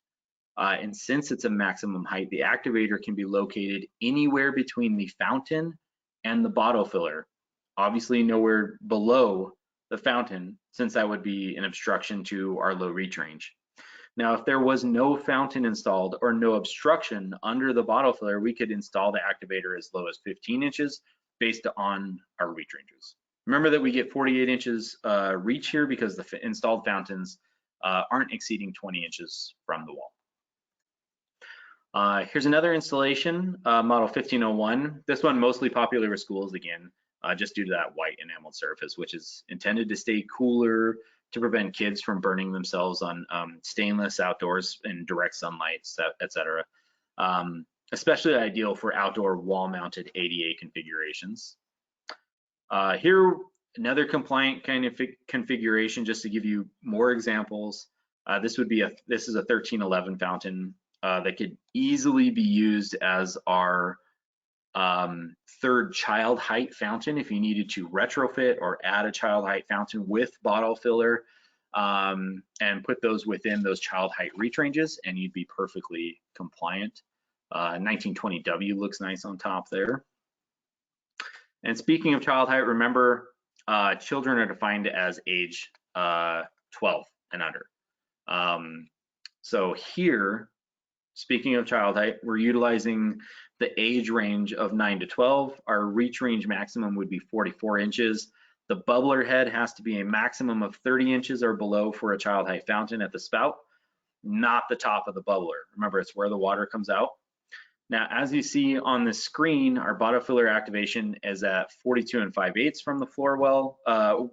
[SPEAKER 1] And since it's a maximum height, the activator can be located anywhere between the fountain and the bottle filler. Obviously nowhere below the fountain, since that would be an obstruction to our low reach range. Now, if there was no fountain installed or no obstruction under the bottle filler, we could install the activator as low as 15 inches based on our reach ranges. Remember that we get 48 inches reach here because the installed fountains aren't exceeding 20 inches from the wall. Here's another installation, model 1501. This one mostly popular with schools again, just due to that white enameled surface, which is intended to stay cooler, to prevent kids from burning themselves on stainless outdoors in direct sunlight, etc. Especially ideal for outdoor wall-mounted ADA configurations. Here, another compliant kind of configuration, just to give you more examples. This is a 1311 fountain that could easily be used as our third child height fountain if you needed to retrofit or add a child height fountain with bottle filler, and put those within those child height reach ranges, and you'd be perfectly compliant. 1920W looks nice on top there. And speaking of child height, remember children are defined as age 12 and under. So here speaking of child height, we're utilizing the age range of 9 to 12. Our reach range maximum would be 44 inches. The bubbler head has to be a maximum of 30 inches or below for a child height fountain at the spout, not the top of the bubbler. Remember, it's where the water comes out. Now, as you see on the screen, our bottom filler activation is at 42 5/8 from the floor well,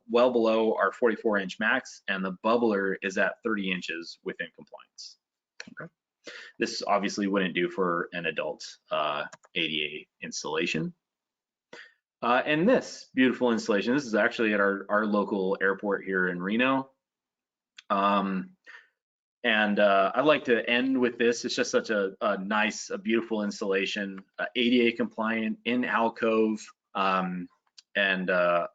[SPEAKER 1] well below our 44-inch max, and the bubbler is at 30 inches within compliance. Okay. This obviously wouldn't do for an adult ADA installation. And this beautiful installation, this is actually at our local airport here in Reno. I'd like to end with this. It's just such a nice, a beautiful installation, ADA compliant in alcove, I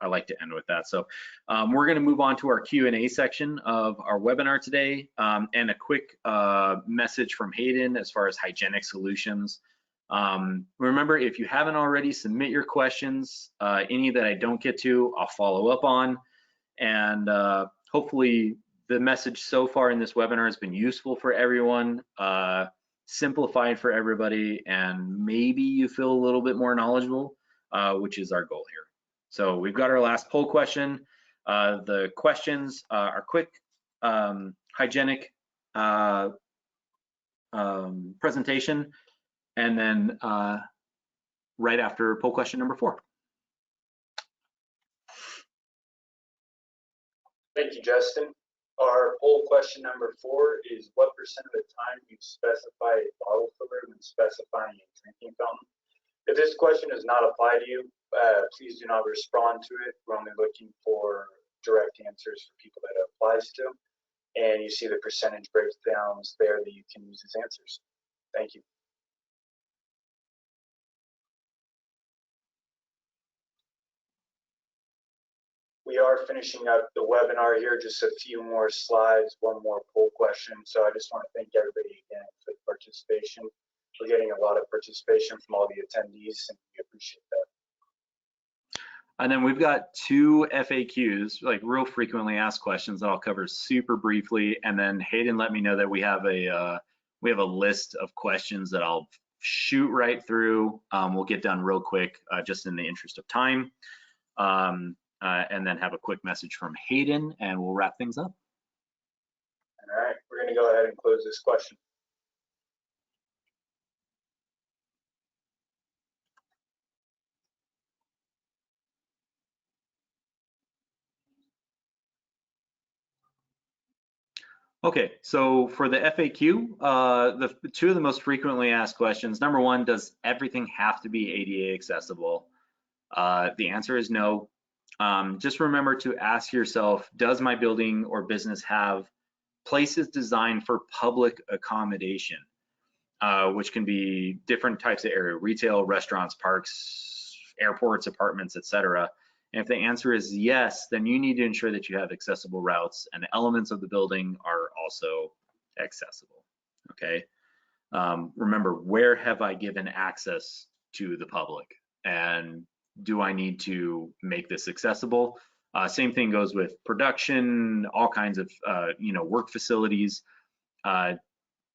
[SPEAKER 1] like to end with that. So we're going to move on to our Q&A section of our webinar today, and a quick message from Hayden as far as hygienic solutions. Remember, if you haven't already, submit your questions. Any that I don't get to, I'll follow up on, and hopefully the message so far in this webinar has been useful for everyone, simplified for everybody, and maybe you feel a little bit more knowledgeable, which is our goal here. So we've got our last poll question. The questions are quick, hygienic presentation, and then right after poll question number 4.
[SPEAKER 2] Thank you, Justin. Our poll question number 4 is, what % of the time you specify a bottle filler when specifying a drinking fountain? If this question does not apply to you, please do not respond to it. We're only looking for direct answers for people that it applies to. And you see the percentage breakdowns there that you can use as answers. Thank you. We are finishing up the webinar here, just a few more slides, one more poll question. So I just want to thank everybody again for the participation. We're getting a lot of participation from all the attendees, and we appreciate that.
[SPEAKER 1] And then we've got 2 FAQs, like real frequently asked questions that I'll cover super briefly. And then Hayden let me know that we have a list of questions that I'll shoot right through. We'll get done real quick, just in the interest of time. And then have a quick message from Hayden, and we'll wrap things up.
[SPEAKER 2] All right, we're going to go ahead and close this question.
[SPEAKER 1] Okay, so for the FAQ, the 2 of the most frequently asked questions. Number 1, does everything have to be ADA accessible? The answer is no. Just remember to ask yourself, does my building or business have places designed for public accommodation, which can be different types of area, retail, restaurants, parks, airports, apartments, etc. And if the answer is yes, then you need to ensure that you have accessible routes and the elements of the building are also accessible, okay? Remember, where have I given access to the public? And do I need to make this accessible? Same thing goes with production, all kinds of work facilities, and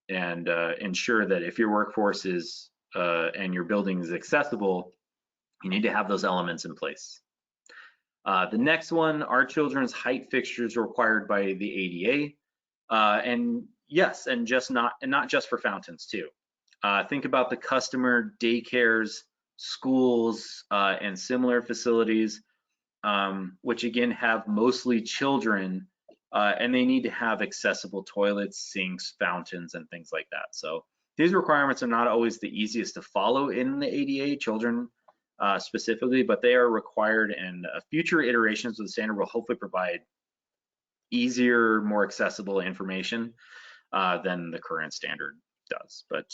[SPEAKER 1] ensure that if your workforce is and your building is accessible, you need to have those elements in place. The next one, are children's height fixtures required by the ADA? And yes, and not just for fountains too. Think about the customer daycares, schools, and similar facilities, which again have mostly children, and they need to have accessible toilets, sinks, fountains, and things like that. So these requirements are not always the easiest to follow in the ADA, children specifically, but they are required, and future iterations of the standard will hopefully provide easier, more accessible information than the current standard does. But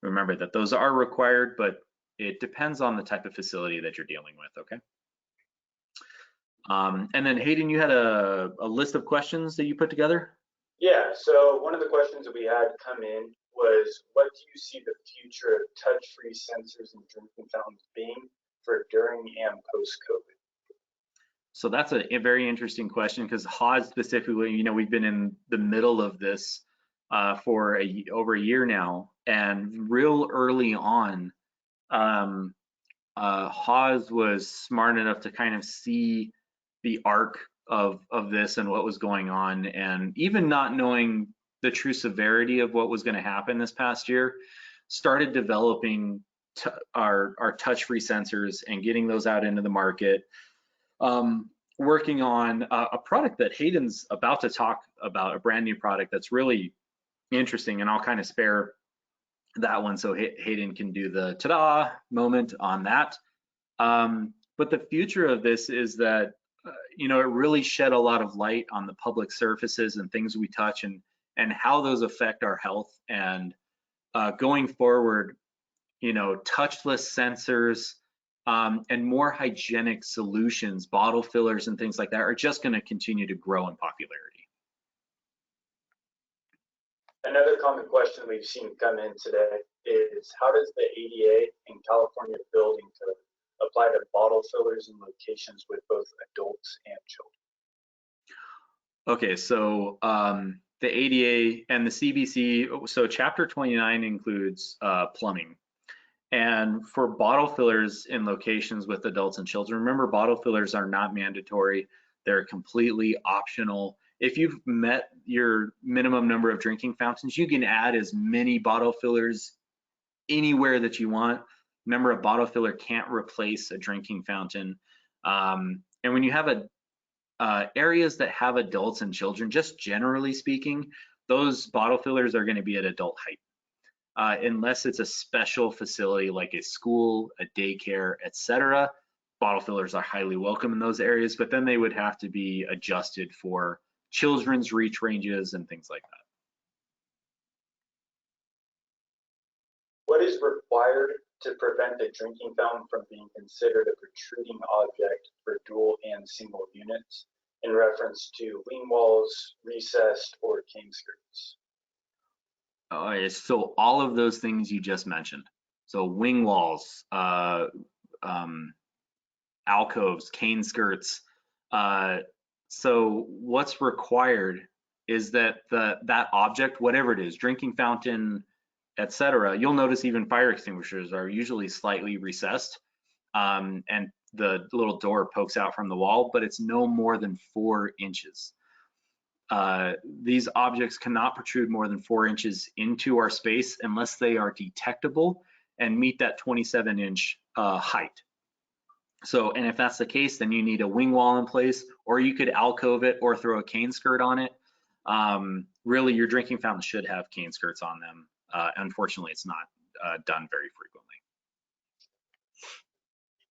[SPEAKER 1] remember that those are required, but it depends on the type of facility that you're dealing with, okay? And then Hayden, you had a list of questions that you put together?
[SPEAKER 2] Yeah, so one of the questions that we had come in was, what do you see the future of touch-free sensors and drinking fountains being for during and post-COVID?
[SPEAKER 1] So that's a very interesting question, because HOD specifically, we've been in the middle of this for over a year now, and real early on, Hawes was smart enough to kind of see the arc of this and what was going on, and even not knowing the true severity of what was going to happen this past year, started developing our touch-free sensors and getting those out into the market. Working on a product that Hayden's about to talk about, a brand new product that's really interesting, and I'll kind of spare that one so Hayden can do the ta-da moment on that. But the future of this is that, it really shed a lot of light on the public surfaces and things we touch, and how those affect our health. And going forward, touchless sensors and more hygienic solutions, bottle fillers and things like that, are just going to continue to grow in popularity.
[SPEAKER 2] Another common question we've seen come in today is, how does the ADA and California Building Code apply to bottle fillers in locations with both adults and children?
[SPEAKER 1] Okay, so the ADA and the CBC, so Chapter 29 includes plumbing. And for bottle fillers in locations with adults and children, remember, bottle fillers are not mandatory. They're completely optional. If you've met your minimum number of drinking fountains, you can add as many bottle fillers anywhere that you want. Remember, a bottle filler can't replace a drinking fountain. And when you have areas that have adults and children, just generally speaking, those bottle fillers are going to be at adult height. Unless it's a special facility like a school, a daycare, etc. Bottle fillers are highly welcome in those areas, but then they would have to be adjusted for children's reach ranges and things like that.
[SPEAKER 2] What is required to prevent the drinking fountain from being considered a protruding object for dual and single units, in reference to wing walls, recessed, or cane skirts?
[SPEAKER 1] So all of those things you just mentioned. So wing walls, alcoves, cane skirts. So what's required is that that object, whatever it is, drinking fountain, etc. You'll notice even fire extinguishers are usually slightly recessed, and the little door pokes out from the wall, but it's no more than 4 inches. These objects cannot protrude more than 4 inches into our space unless they are detectable and meet that 27-inch height. So, and if that's the case, then you need a wing wall in place, or you could alcove it or throw a cane skirt on it. Really, your drinking fountain should have cane skirts on them. Unfortunately, it's not done very frequently.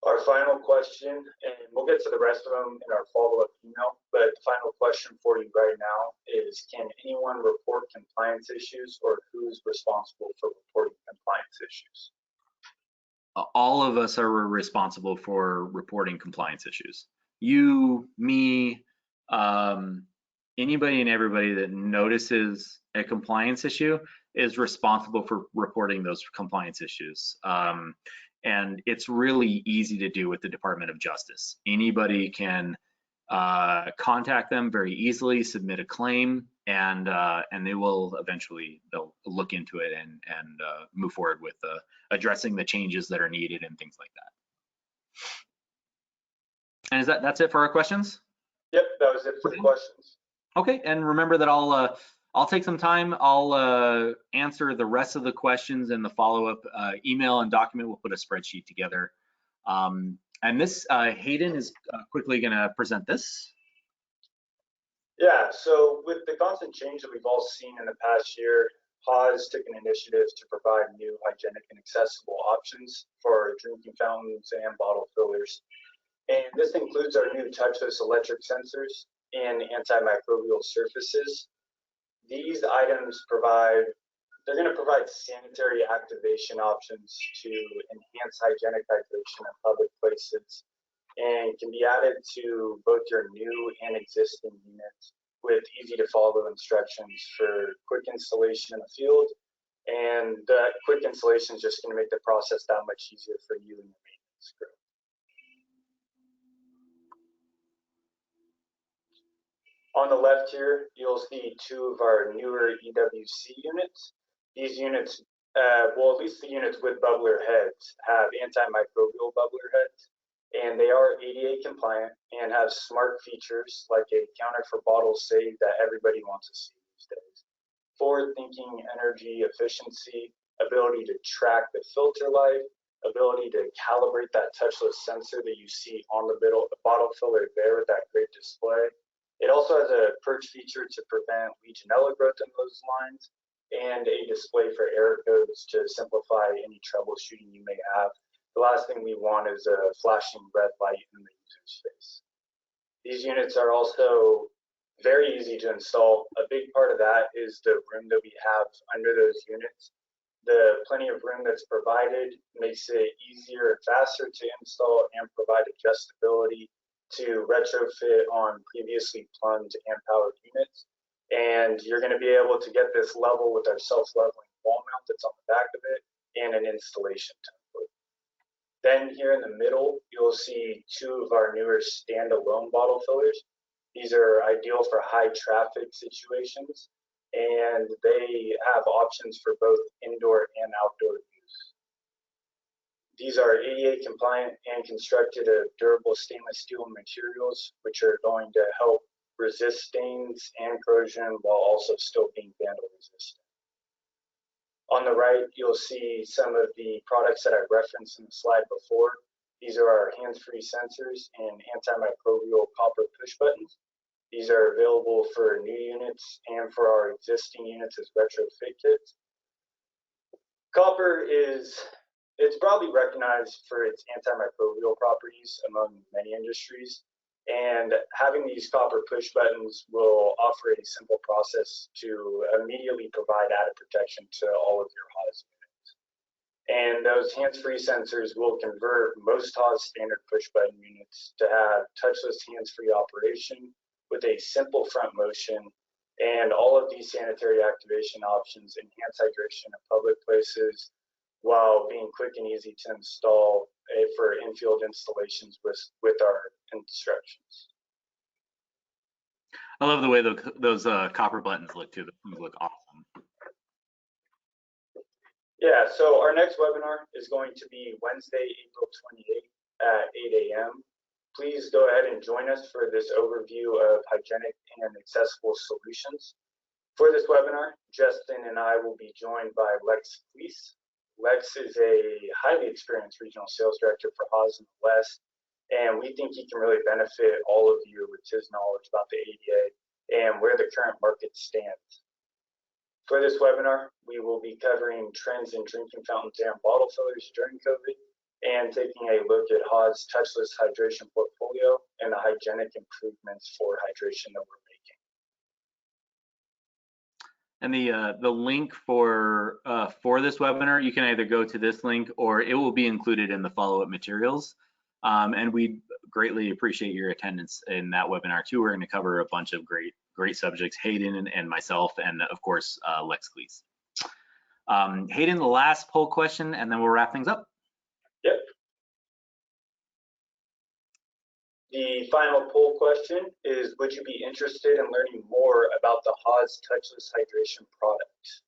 [SPEAKER 2] Our final question, and we'll get to the rest of them in our follow-up email, but the final question for you right now is, can anyone report compliance issues, or who's responsible for reporting compliance issues?
[SPEAKER 1] All of us are responsible for reporting compliance issues. You, me, anybody and everybody that notices a compliance issue is responsible for reporting those compliance issues. And it's really easy to do with the Department of Justice. Anybody can contact them very easily, submit a claim, and they will eventually, they'll look into it and move forward with addressing the changes that are needed and things like that. And that's it for our questions?
[SPEAKER 2] Yep, that was it for the questions.
[SPEAKER 1] Okay, and remember that I'll take some time. I'll answer the rest of the questions in the follow-up email and document. We'll put a spreadsheet together. And this, Hayden is quickly gonna present this.
[SPEAKER 2] Yeah, so with the constant change that we've all seen in the past year, Hawes took an initiative to provide new hygienic and accessible options for drinking fountains and bottle fillers. And this includes our new touchless electric sensors and antimicrobial surfaces. These items they're going to provide sanitary activation options to enhance hygienic hydration in public places, and can be added to both your new and existing units with easy to follow instructions for quick installation in the field. And that quick installation is just going to make the process that much easier for you and your maintenance crew. On the left here, you'll see two of our newer EWC units. These units, well, at least the units with bubbler heads, have antimicrobial bubbler heads, and they are ADA compliant and have smart features like a counter for bottles saved that everybody wants to see these days. Forward-thinking energy efficiency, ability to track the filter life, ability to calibrate that touchless sensor that you see on the bottle filler there with that great display. It also has a purge feature to prevent Legionella growth in those lines, and a display for error codes to simplify any troubleshooting you may have. The last thing we want is a flashing red light in the user's face. These units are also very easy to install. A big part of that is the room that we have under those units. The plenty of room that's provided makes it easier and faster to install and provide adjustability to retrofit on previously plumbed and powered units. And you're going to be able to get this level with our self-leveling wall mount that's on the back of it and an installation template. Then here in the middle, you'll see two of our newer standalone bottle fillers. These are ideal for high traffic situations, and they have options for both indoor and outdoor use. These are ADA compliant and constructed of durable stainless steel materials, which are going to help resist stains and corrosion while also still being vandal resistant. On the right, you'll see some of the products that I referenced in the slide before. These are our hands-free sensors and antimicrobial copper push buttons. These are available for new units and for our existing units as retrofit kits. Copper it's broadly recognized for its antimicrobial properties among many industries, and having these copper push buttons will offer a simple process to immediately provide added protection to all of your HAWS units. And those hands-free sensors will convert most HAWS standard push button units to have touchless hands-free operation with a simple front motion, and all of these sanitary activation options enhance hydration in public places while being quick and easy to install for in-field installations with our instructions.
[SPEAKER 1] I love the way those copper buttons look too. They look awesome.
[SPEAKER 2] Yeah, so our next webinar is going to be Wednesday, April 28th at 8 a.m. Please go ahead and join us for this overview of hygienic and accessible solutions. For this webinar, Justin and I will be joined by Lex Fleece. Lex is a highly experienced regional sales director for HAWS in the West, and we think he can really benefit all of you with his knowledge about the ADA and where the current market stands. For this webinar, we will be covering trends in drinking fountains and bottle fillers during COVID, and taking a look at HAWS' touchless hydration portfolio and the hygienic improvements for hydration that we're making.
[SPEAKER 1] And the link for this webinar, you can either go to this link or it will be included in the follow-up materials. And we greatly appreciate your attendance in that webinar too. We're going to cover a bunch of great subjects, Hayden and myself, and of course Lex Cleese. Hayden, the last poll question, and then we'll wrap things up.
[SPEAKER 2] Yep. The final poll question is, would you be interested in learning more about the HAWS touchless hydration product?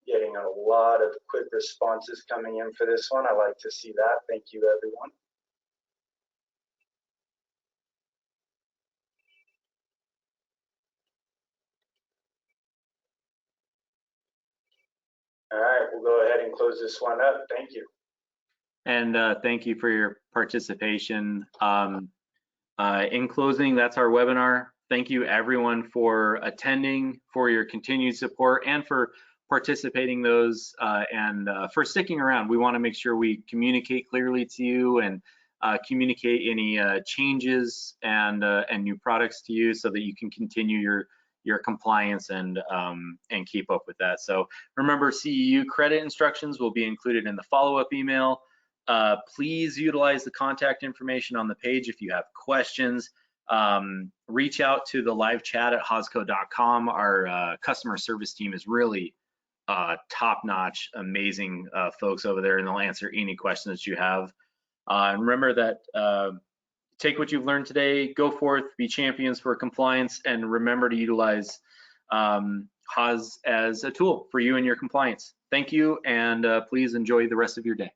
[SPEAKER 2] Getting a lot of quick responses coming in for this one. I like to see that. Thank you, everyone. All right, we'll go ahead and close this one up. Thank you.
[SPEAKER 1] And thank you for your participation. In closing, that's our webinar. Thank you everyone for attending, for your continued support, and for participating those and for sticking around. We want to make sure we communicate clearly to you and communicate any changes and new products to you so that you can continue your compliance and keep up with that. So remember, CEU credit instructions will be included in the follow-up email. Please utilize the contact information on the page if you have questions. Reach out to the live chat at hawsco.com. Our customer service team is really top-notch, amazing folks over there, and they'll answer any questions that you have. And remember that take what you've learned today, go forth, be champions for compliance, and remember to utilize HAWS as a tool for you and your compliance. Thank you, and please enjoy the rest of your day.